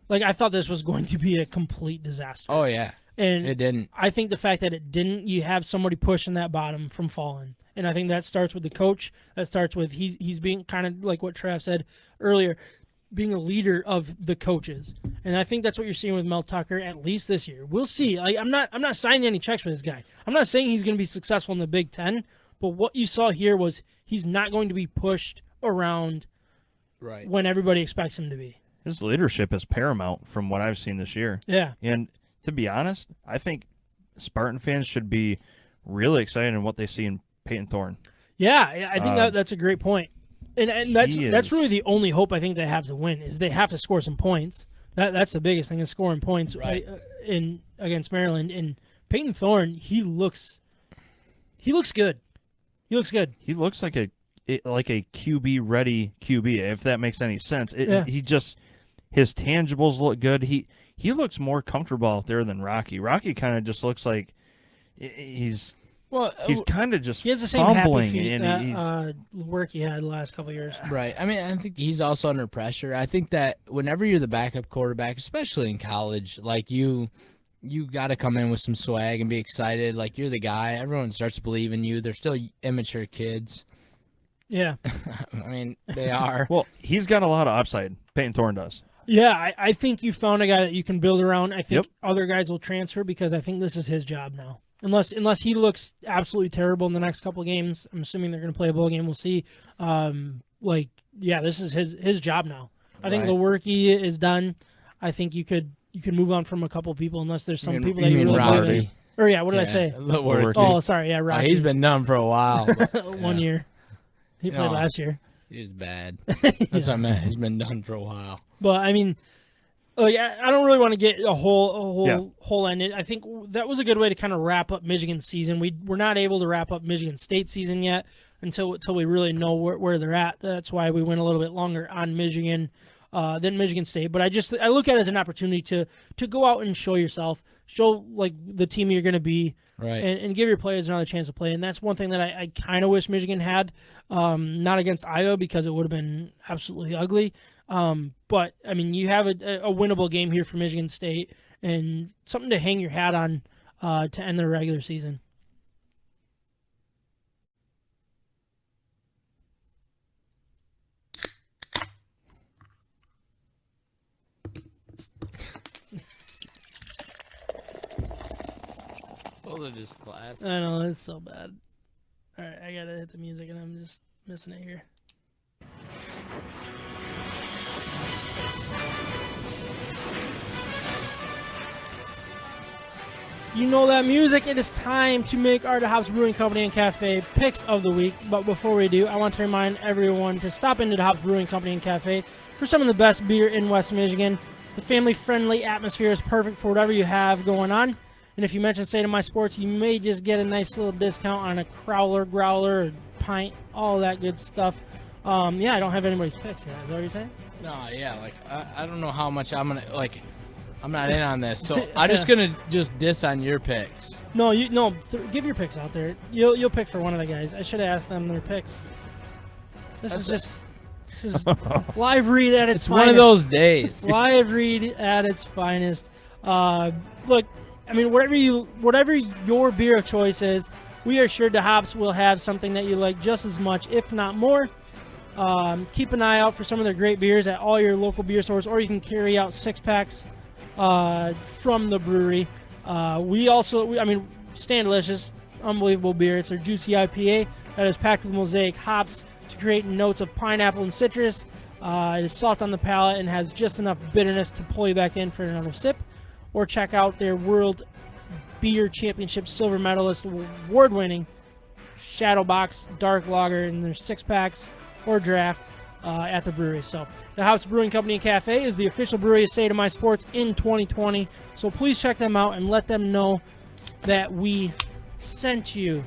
Like, I thought this was going to be a complete disaster. Oh, yeah. And It didn't. I think the fact that it didn't, you have somebody pushing that bottom from falling. And I think that starts with the coach. That starts with he's being kind of like what Trav said earlier, being a leader of the coaches. And I think that's what you're seeing with Mel Tucker, at least this year. We'll see. Like, I'm not signing any checks for this guy. I'm not saying he's going to be successful in the Big Ten, but what you saw here was he's not going to be pushed around Right. when everybody expects him to be. His leadership is paramount from what I've seen this year. Yeah. And to be honest, I think Spartan fans should be really excited in what they see in Peyton Thorne. Yeah, I think that's a great point. And that's he that's is- really the only hope I think they have to win is they have to score some points. That's the biggest thing is scoring points Right. in against Maryland. And Peyton Thorne, he looks good. He looks good. He looks like a QB ready QB, if that makes any sense. Yeah. He just, his tangibles look good. He looks more comfortable out there than Rocky. Rocky kind of just looks like he's kind of just He has the same happy fumbling feet and he's work he had the last couple of years. Right. I mean, I think he's also under pressure. I think that whenever you're the backup quarterback, especially in college, like you got to come in with some swag and be excited. Like, you're the guy. Everyone starts to believe in you. They're still immature kids. Yeah. I mean, they are. well, he's got a lot of upside. Peyton Thorne does. Yeah, I think you found a guy that you can build around. I think Yep. other guys will transfer because I think this is his job now. Unless he looks absolutely terrible in the next couple of games, I'm assuming they're going to play a bowl game. We'll see. This is his job now. I think Right. Lewerke is done. I think you could move on from a couple people unless there's some people that you you mean really believe in. Roddy? Or yeah, what did I say? Lewerke. Oh, sorry, yeah, Oh, Rocky. he's been done for a while. 1 year. He played No. last year. He's bad. That's what I meant. He's been done for a while. But I mean, I don't really want to get a whole ended. I think that was a good way to kind of wrap up Michigan's season. We're not able to wrap up Michigan State season yet. until we really know where they're at. That's why we went a little bit longer on Michigan than Michigan State. But I look at it as an opportunity to go out and show yourself, show like the team you're going to be, Right. and give your players another chance to play. And that's one thing that I kind of wish Michigan had, not against Iowa because it would have been absolutely ugly. But I mean, you have a winnable game here for Michigan State and something to hang your hat on to end the regular season. Those are just classic. I know, it's so bad. All right, I gotta hit the music, and I'm just missing it here. You know that music. It is time to make our DeHop's Brewing Company and Cafe picks of the week. But before we do, I want to remind everyone to stop into DeHop's Brewing Company and Cafe for some of the best beer in West Michigan. The family-friendly atmosphere is perfect for whatever you have going on. And if you mention State of My Sports, you may just get a nice little discount on a crowler, growler, or pint, all that good stuff. Yeah, I don't have anybody's picks yet. Is that what you're saying? No, yeah, like I don't know how much I'm gonna like. I'm not in on this, so I'm just gonna diss on your picks. No, give your picks out there. You'll pick for one of the guys. I should have asked them their picks. This is live read at its It's finest. one of those days. Live read at its finest. Look, I mean, whatever your beer of choice is, we are sure DeHops will have something that you like just as much, if not more. Keep an eye out for some of their great beers at all your local beer stores, or you can carry out 6-packs from the brewery. Stand Delicious, unbelievable beer. It's their juicy IPA that is packed with mosaic hops to create notes of pineapple and citrus. It is soft on the palate and has just enough bitterness to pull you back in for another sip. Or check out their World Beer Championship silver medalist, award-winning Shadow Box Dark Lager in their 6-packs or draft at the brewery. So the House Brewing Company and Cafe is the official brewery of State of My Sports in 2020. So please check them out and let them know that we sent you.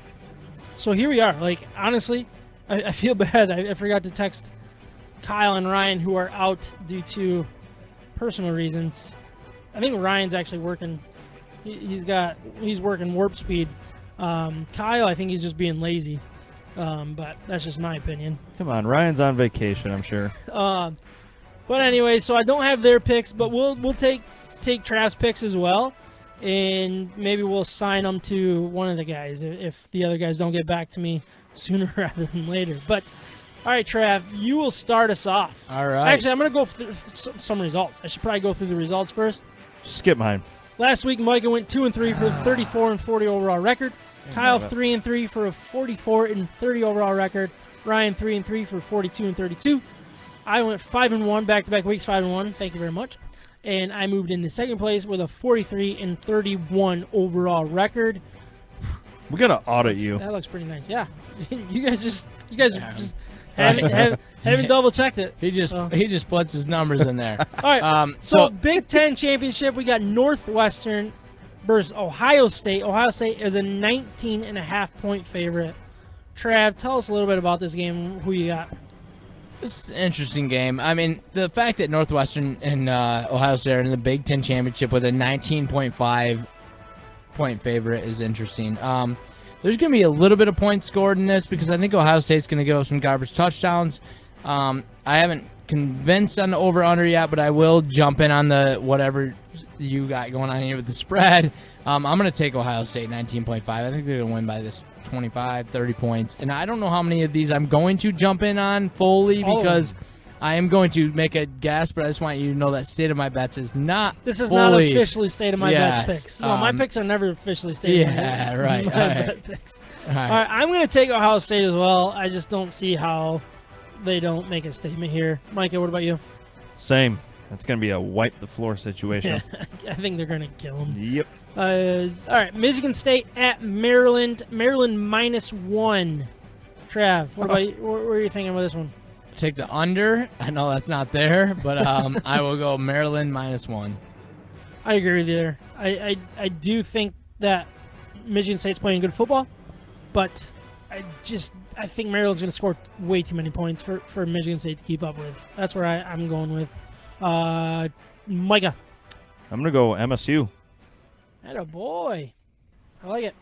So here we are. Like, honestly, I feel bad. I forgot to text Kyle and Ryan, who are out due to personal reasons. I think Ryan's actually working. He's working warp speed. Kyle, I think he's just being lazy. But that's just my opinion. Come on, Ryan's on vacation, I'm sure. But anyway, so I don't have their picks, but we'll take Trav's picks as well, and maybe we'll sign them to one of the guys if the other guys don't get back to me sooner rather than later. But all right, Trav, you will start us off. All right. Actually, I'm going to go through some results. I should probably go through the results first. Skip mine. Last week, Micah went 2-3 for a 34-40 overall record. Kyle 3-3 for a 44-30 overall record. Ryan 3-3 for 42-32. I went 5-1 back-to-back weeks, 5-1. Thank you very much. And I moved into second place with a 43-31 overall record. We gotta audit you. That looks pretty nice. Yeah, you guys just haven't double checked it. He just puts his numbers in there. All right. So Big Ten championship, we got Northwestern versus Ohio State. Ohio State is a 19.5-point favorite. Trav, tell us a little bit about this game. Who you got? It's an interesting game. I mean, the fact that Northwestern and Ohio State are in the Big Ten championship with a 19.5-point favorite is interesting. There's going to be a little bit of points scored in this because I think Ohio State's going to go some garbage touchdowns. I haven't convinced on the over-under yet, but I will jump in on the whatever you got going on here with the spread. I'm going to take Ohio State 19.5. I think they're going to win by this 25, 30 points. And I don't know how many of these I'm going to jump in on fully because I am going to make a guess, but I just want you to know that State of My Bets is not This is fully, not officially State of My yes, Bets picks. No, my picks are never officially State of My Yeah, right. my All right. bet picks. All right. All right, I'm going to take Ohio State as well. I just don't see how they don't make a statement here. Micah, what about you? Same. It's gonna be a wipe the floor situation. I think they're going to kill them. Yep. All right, Michigan State at Maryland. Maryland -1. Trav, what about you? What are you thinking about this one? Take the under. I know that's not there, but I will go Maryland -1. I agree with you there. I do think that Michigan State's playing good football, but I think Maryland's going to score way too many points for Michigan State to keep up with. That's where I'm going with. Micah. I'm going to go MSU. Atta boy. I like it.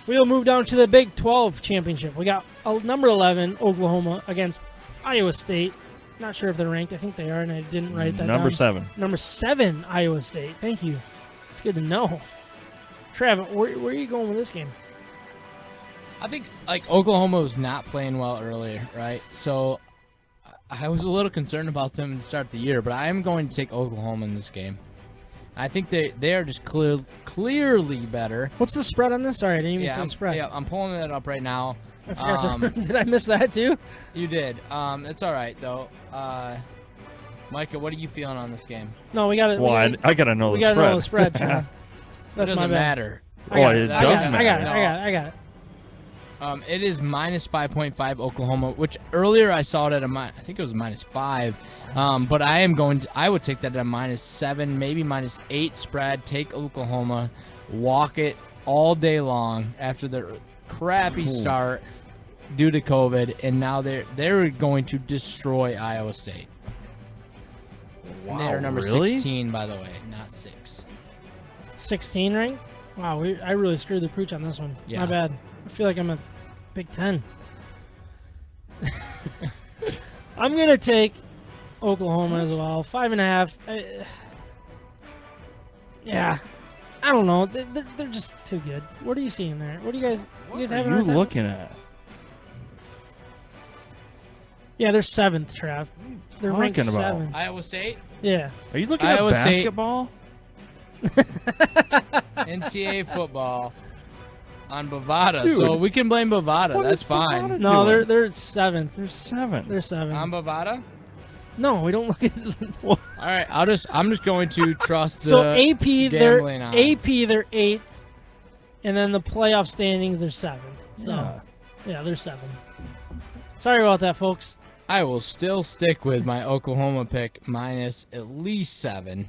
We'll move down to the Big 12 championship. We got number 11, Oklahoma, against Iowa State. Not sure if they're ranked. I think they are, and I didn't write that Number down. 7. Number 7, Iowa State. Thank you. It's good to know. Trav, where are you going with this game? I think like Oklahoma was not playing well earlier, right? So I was a little concerned about them to start the year, but I am going to take Oklahoma in this game. I think they are just clearly better. What's the spread on this? Sorry, I didn't even see the spread. Yeah, I'm pulling it up right now. I forgot to. Did I miss that too? You did. It's all right though. Micah, what are you feeling on this game? No, we got it. Well, I got to know we the got to spread. know the spread. Trav. It That's doesn't my bad. matter. Oh, it does matter. I got it. It is minus 5.5 Oklahoma, which earlier I saw it at I think it was minus 5. But I would take that at a minus 7, maybe minus 8 spread. Take Oklahoma, walk it all day long after their crappy start due to COVID, and now they're going to destroy Iowa State. And they're number really? 16, by the way, not 6. 16 rank? Wow, I really screwed the pooch on this one. Yeah. My bad. I feel like I'm a Big 10. I'm going to take Oklahoma as well. 5.5. Yeah. I don't know. They're just too good. What are you seeing there? What do you guys What having are a you hard time? looking at? Yeah, they're 7th, Trav. They're ranked Talking about? 7th. Iowa State, Yeah. Are you looking Iowa at State. basketball? NCAA football on Bovada. Dude. So we can blame Bovada. What That's is fine. Bovada No, doing? they're 7th. They're 7. They're 7. On Bovada? No, we don't look at. All right, I'm just going to trust the So AP, gambling odds. they're 8th, and then the playoff standings they're 7th. So yeah, they're 7. Sorry about that, folks. I will still stick with my Oklahoma pick minus at least 7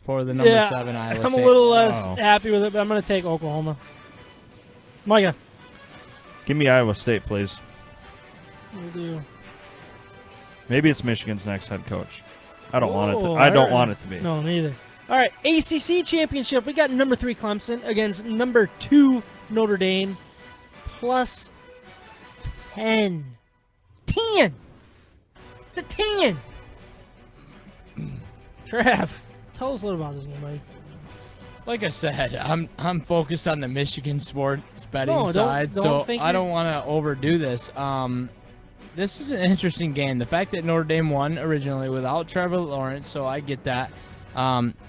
for the number 7 Iowa I'm State. a little less Wow. happy with it, but I'm going to take Oklahoma. Micah. Give me Iowa State, please. We'll do. Maybe it's Michigan's next head coach. I don't want it to. Whoa, I don't heard- want it to be. No, neither. All right, ACC championship. We got number 3 Clemson against number 2 Notre Dame, plus 10. 10. It's a 10. Trav, tell us a little about this game, buddy. Like I said, I'm focused on the Michigan sports betting No, don't- side, don't so think I don't want to overdo this. This is an interesting game. The fact that Notre Dame won originally without Trevor Lawrence, so I get that.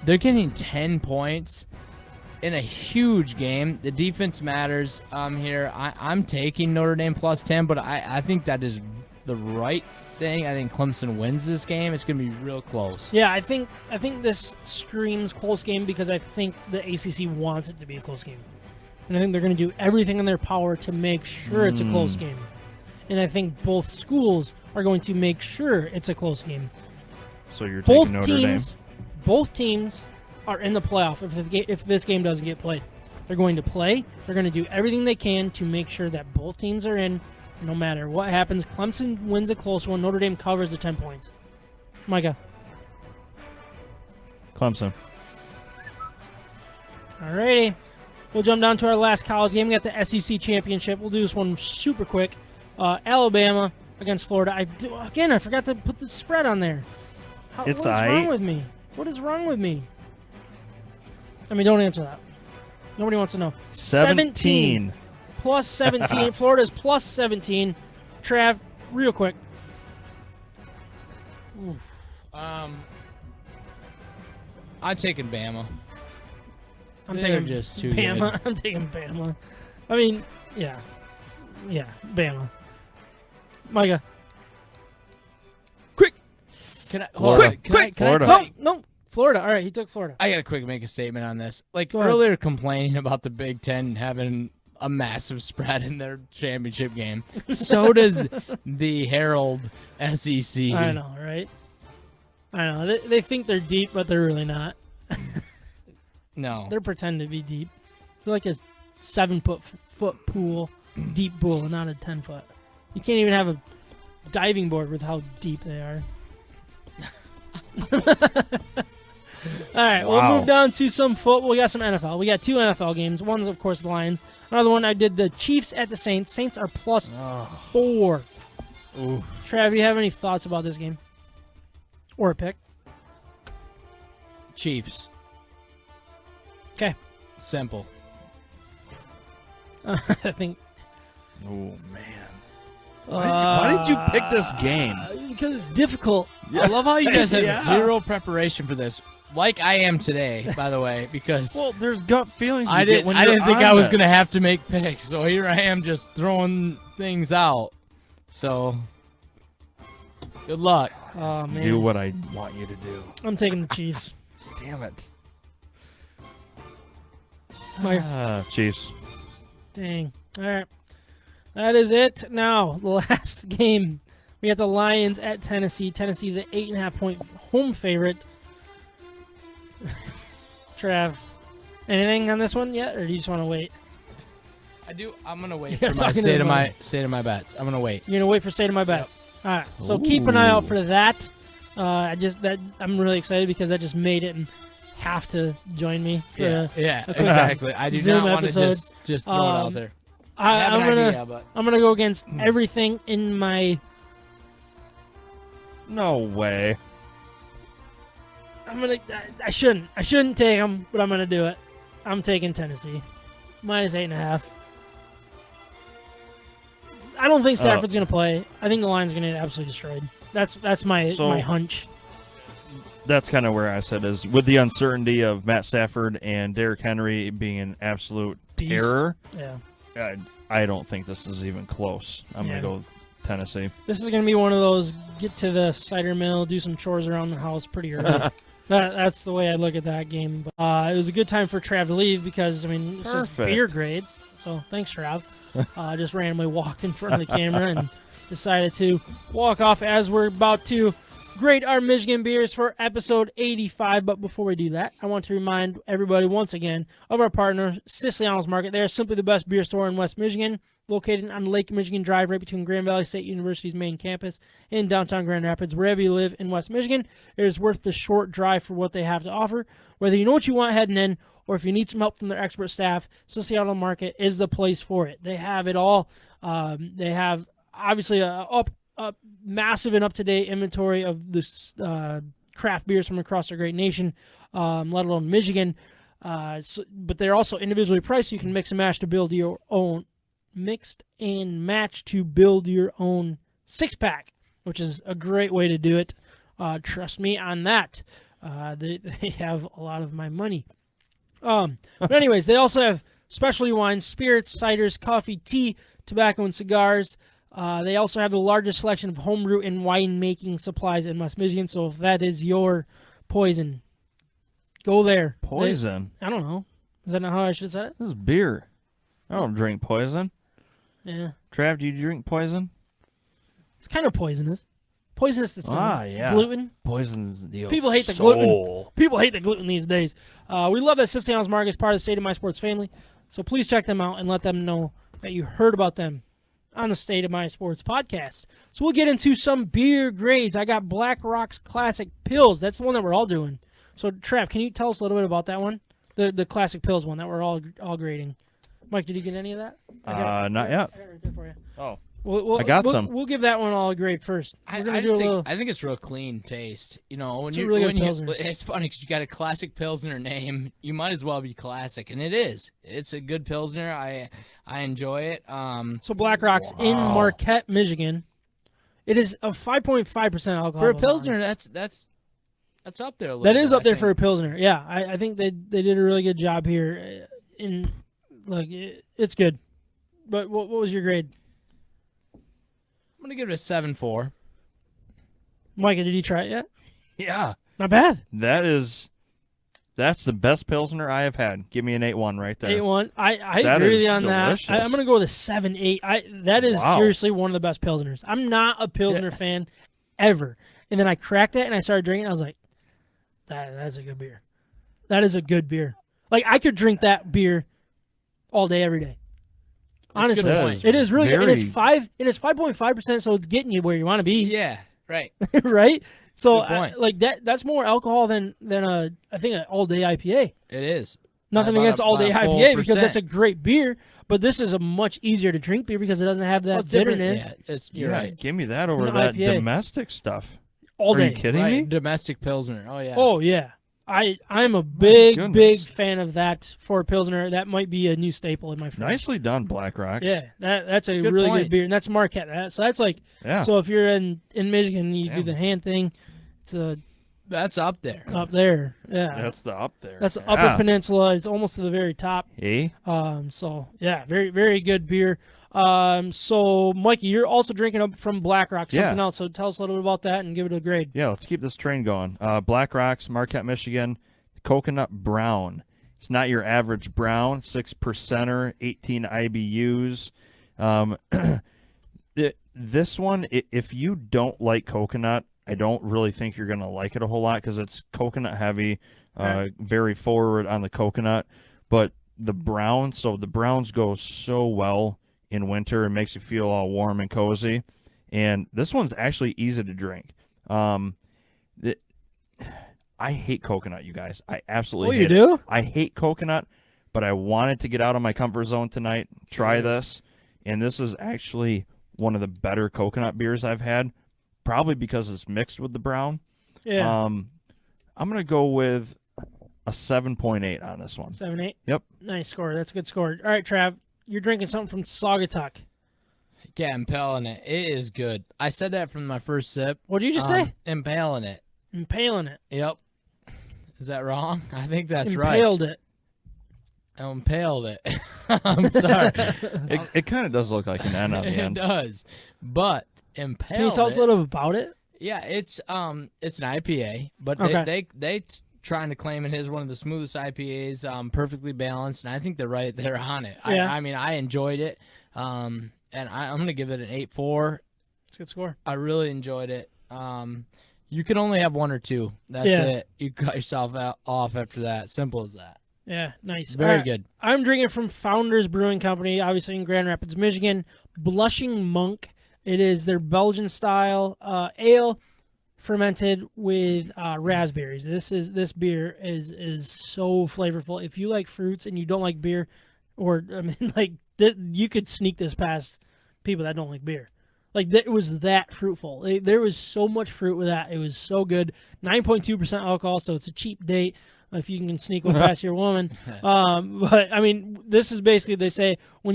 They're getting 10 points in a huge game. The defense matters here. I'm taking Notre Dame plus 10, but I think that is the right thing. I think Clemson wins this game. It's going to be real close. Yeah, I think this screams close game because I think the ACC wants it to be a close game. And I think they're going to do everything in their power to make sure it's a close game. And I think both schools are going to make sure it's a close game. So you're Both taking Notre Dame. Both teams are in the playoff if this game doesn't get played. They're going to play. They're going to do everything they can to make sure that both teams are in no matter what happens. Clemson wins a close one. Notre Dame covers the 10 points. Micah. Clemson. Alrighty. We'll jump down to our last college game. We got the SEC Championship. We'll do this one super quick. Alabama against Florida. I forgot to put the spread on there. What is wrong with me? What is wrong with me? I mean, don't answer that. Nobody wants to know. 17. Plus 17. Florida's plus 17. Trav, real quick. I'm taking Bama. I'm They're taking just too Bama. good. I'm taking Bama. I mean, yeah. Yeah, Bama. Micah. Quick. Can I? Florida. Quick. Can I? Florida. No. Florida. All right, he took Florida. I gotta quick make a statement on this. Like Go ahead. earlier, complaining about the Big Ten having a massive spread in their championship game. So does the Herald SEC. I know, right? I know. They think they're deep, but they're really not. No. They're pretending to be deep. They're like a 7-foot pool. deep pool, not a 10-foot. You can't even have a diving board with how deep they are. All right, we'll Wow. move down to some football. We got some NFL. We got 2 NFL games. One's, of course, the Lions. Another one, I did the Chiefs at the Saints. Saints are plus 4. Ooh. Trav, you have any thoughts about this game? Or a pick? Chiefs. Okay. Simple. I think... Oh, man. Why did you pick this game? Because it's difficult. I love how you guys have Yeah. zero preparation for this. Like I am today, by the way, because Well, there's gut feelings. I you get didn't when I you're didn't think on I was this. gonna have to make picks, so here I am just throwing things out. So good luck. Oh, man. do what I want you to do. I'm taking the Chiefs. Damn it. Chiefs. Dang. All right. That is it. Now, the last game. We got the Lions at Tennessee. Tennessee's an 8.5-point home favorite. Trav, anything on this one yet, or do you just want to wait? I'm gonna wait You're for my talking to state the of my mic. state of my bets. I'm gonna wait. You're gonna wait for state of my bets. All right. So keep an eye out for that. I'm really excited because that just made it and have to join me. For Yeah, the- yeah, quick exactly. I do Zoom not want to episode. just throw it out there. I have I'm an gonna idea, but I'm gonna go against everything in my. No way. I shouldn't take them, but I'm gonna do it. I'm taking Tennessee, -8.5. I don't think Stafford's gonna play. I think the Lions are gonna get absolutely destroyed. That's my hunch. That's kind of where I said is with the uncertainty of Matt Stafford and Derrick Henry being an absolute Beast. terror. Yeah, I don't think this is even close. I'm Yeah. gonna go Tennessee. this is gonna be one of those get to the cider mill, do some chores around the house pretty early. That's the way I look at that game. But, it was a good time for Trav to leave because it's just Perfect. beer grades. So thanks, Trav. Just randomly walked in front of the camera and decided to walk off as we're about to grade our Michigan beers for episode 85. But before we do that, I want to remind everybody once again of our partner, Siciliano's Market. They are simply the best beer store in West Michigan, located on Lake Michigan Drive, right between Grand Valley State University's main campus in downtown Grand Rapids. Wherever you live in West Michigan, it is worth the short drive for what they have to offer. Whether you know what you want heading in, or if you need some help from their expert staff, Siciliano Market is the place for it. They have it all. They have obviously a massive and up-to-date inventory of this craft beers from across our great nation, let alone Michigan. But they're also individually priced. So you can mix and match to build your own six-pack, which is a great way to do it. Trust me on that. They have a lot of my money. But anyways, they also have specialty wines, spirits, ciders, coffee, tea, tobacco, and cigars. They also have the largest selection of homebrew and winemaking supplies in West Michigan. So if that is your poison, go there. Poison. I don't know. Is that not how I should have said it? This is beer. I don't drink poison. Yeah. Trav, do you drink poison? It's kind of poisonous. Poisonous to some. Yeah. Gluten. Poison's the People hate the soul. gluten. People hate the gluten these days. We love that Siciliano's Market is part of the State of My Sports family. So please check them out and let them know that you heard about them on the State of My Sports podcast. So we'll get into some beer grades. I got Blackrocks Classic Pills. That's the one that we're all doing. So Trav, can you tell us a little bit about that one? The Classic Pills one that we're all grading. Mike, did you get any of that? Not yet. I got it right there for you. Oh. I got some. We'll give that one all a grade first. I We're gonna just do a think, little. I think it's real clean taste. You know, when It's a you really good when you, Pilsner. it's funny because you got a classic Pilsner name. You might as well be classic, and it is. It's a good Pilsner. I enjoy it. So Blackrocks in Marquette, Michigan. It is a 5.5% alcohol. for a by Pilsner, volume. that's up there a little That is bit, up there I for a think. Pilsner. Yeah, I think they did a really good job here. It's good. But what was your grade? I'm gonna give it a 7.4. Micah, did you try it yet? Yeah. Not bad. That's the best Pilsner I have had. Give me an 8-1 right there. 8-1. I That agree with is you on that. delicious. I'm going to go with a 7-8. That is Wow. seriously one of the best Pilsners. I'm not a Pilsner fan ever. And then I cracked it and I started drinking. I was like, that's a good beer. That is a good beer. Like, I could drink that beer all day, every day. Honestly, good point. it is really good. And it's Very- 5.5%, so it's getting you where you want to be. Yeah, right. Right? So Good point. like that's more alcohol than I think an all day IPA. It is. Nothing About against all day about a full IPA because percent. that's a great beer, but this is a much easier to drink beer because it doesn't have that Well, it's different. bitterness Yeah, you're right. Give me that over An that IPA. domestic stuff. all Are day. you kidding Right, me? domestic pilsner. Oh yeah. Oh yeah. I'm a big goodness. fan of that for a Pilsner. That might be a new staple in my fridge. Nicely done, Blackrocks. Yeah, that's a Good really point. good beer, and that's Marquette. So that's like, Yeah. so if you're in Michigan, you do Damn. the hand thing. It's That's up there. up there. Yeah, That's the up there. that's the Yeah. Upper Peninsula. It's almost to the very top. Hey, So yeah, very very good beer. So Mikey, you're also drinking up from Blackrock, something Yeah. else. So tell us a little bit about that and give it a grade. yeah, let's keep this train going. Blackrocks, Marquette, Michigan, coconut brown. It's not your average brown, 6%er, 18 IBUs. This one, if you don't like coconut, I don't really think you're going to like it a whole lot because it's coconut heavy, Right. very forward on the coconut. But the brown, so the browns go so well in winter. It makes you feel all warm and cozy. And this one's actually easy to drink. I hate coconut, you guys. I absolutely Oh, hate you it. do? I hate coconut, but I wanted to get out of my comfort zone tonight, try this, and this is actually one of the better coconut beers I've had, probably because it's mixed with the brown. Yeah. I'm going to go with a 7.8 on this one. 7.8. Yep. Nice score. That's a good score. All right, Trav, you're drinking something from Saugatuck. Yeah, impaling it. It is good. I said that from my first sip. What did you just say? Impaling it. Impaling it. Yep. Is that wrong? I think that's right. Impaled it. I impaled it. I'm sorry. It kind of does look like an N on the It end. does. But impaled Can you tell us a it- little bit about it? Yeah, it's an IPA, but Okay. they trying to claim it is one of the smoothest IPAs, perfectly balanced, and I think they're right there on it. Yeah. I mean, I enjoyed it, and I'm gonna give it an 8.4. It's a good score. I really enjoyed it. You can only have one or two. That's Yeah. it. You cut yourself off after that. Simple as that. Yeah, nice. Very All right. good. I'm drinking from Founders Brewing Company, obviously in Grand Rapids, Michigan. Blushing Monk. It is their Belgian style ale fermented with raspberries. This beer is so flavorful. If you like fruits and you don't like beer, or I mean, like you could sneak this past people that don't like beer. Like it was that fruitful. There was so much fruit with that. It was so good. 9.2% alcohol, so it's a cheap date if you can sneak one past your woman. But I mean, this is basically, they say when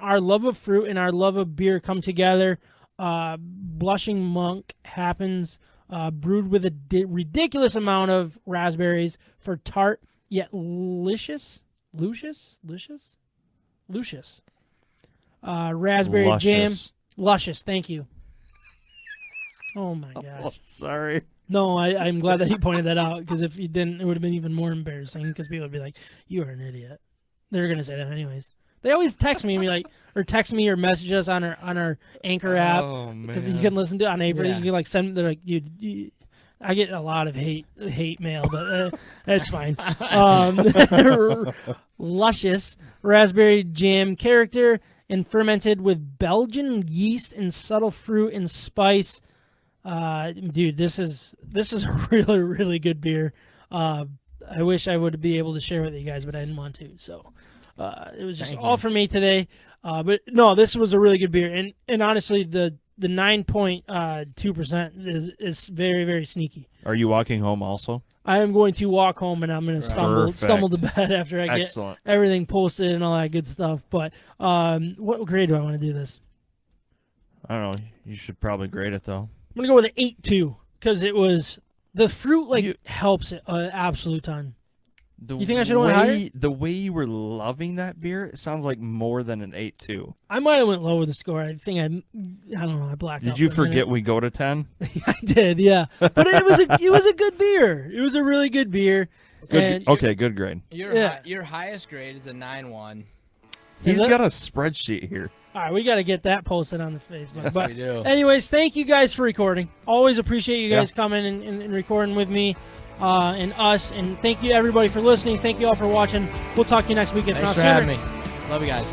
our love of fruit and our love of beer come together, Blushing Monk happens. Brewed with a ridiculous amount of raspberries for tart yet luscious. Raspberry jam. Luscious. Luscious, thank you. Oh my gosh. Sorry. No, I'm glad that you pointed that out, because if you didn't, it would have been even more embarrassing, because people would be like, you are an idiot. They're going to say that anyways. They always text me and be like, or text me or message us on our Anchor app, Oh, because you man. can listen to it on Anchor. Yeah. You can like send, they're like, dude, I get a lot of hate mail, but that's fine. Luscious raspberry jam character and fermented with Belgian yeast and subtle fruit and spice. Dude, this is a really, really good beer. I wish I would be able to share with you guys, but I didn't want to. So it was just Thank all you. for me today. But no, this was a really good beer, and honestly, the 9.2% is very, very sneaky. Are you walking home also? I am going to walk home, and I'm going to stumble to bed after I get Excellent. everything posted and all that good stuff. But what grade do I want to do this? I don't know. You should probably grade it, though. I'm going to go with an 8.2, because it was the fruit You- helps it an absolute ton. The You think I should've went higher? The way you were loving that beer, it sounds like more than an 8.2. I might have went low with the score. I think I don't know. I blacked out. Did you for a minute. forget we go to 10? I did, yeah. But it was a good beer. It was a really good beer. And Okay, good grade. Your highest grade is a 9.1. He's it? got a spreadsheet here. all right, we got to get that posted on the Facebook. Yes, But we do. anyways, thank you guys for recording. Always appreciate you guys coming and recording with me and us. And thank you everybody for listening. Thank you all for watching. We'll talk to you next week. If Thanks not for sooner. having me. Love you guys.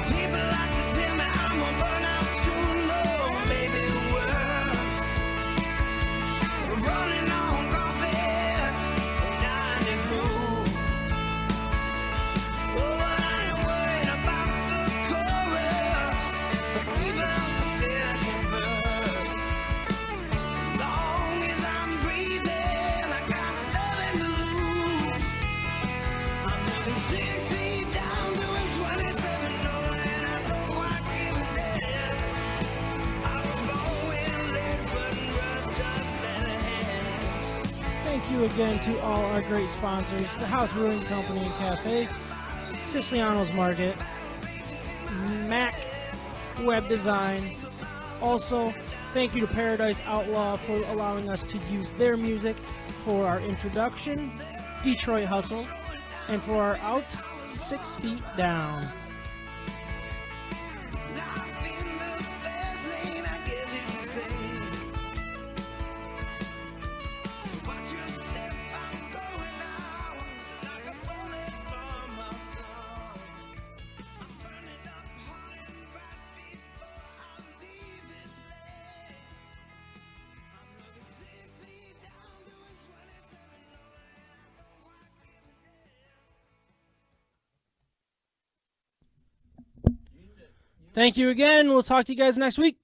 People like to tell me I'm gonna burn out soon, no, maybe worse. Running on coffee, 90 proof. Oh, I ain't worried about the chorus, even the second verse. Long as I'm breathing, I got nothing to lose. I'm living 6 feet down, doing 27, knowing I don't quite give a damn. I was going late, putting rust up leather hands. Thank you again to all our great sponsors, the House Brewing Company and Café, Siciliano's Market, Mac Web Design. Also, thank you to Paradise Outlaw for allowing us to use their music for our introduction, Detroit Hustle, and for our out, 6 Feet Down. Life in the fast lane, I guess you could say. Watch your step, I'm going out like a bullet from a gun. I'm burning up hot and right before I leave this place. I'm looking 6 feet down, doing 27, knowing I don't quite give a damn. Thank you again. We'll talk to you guys next week.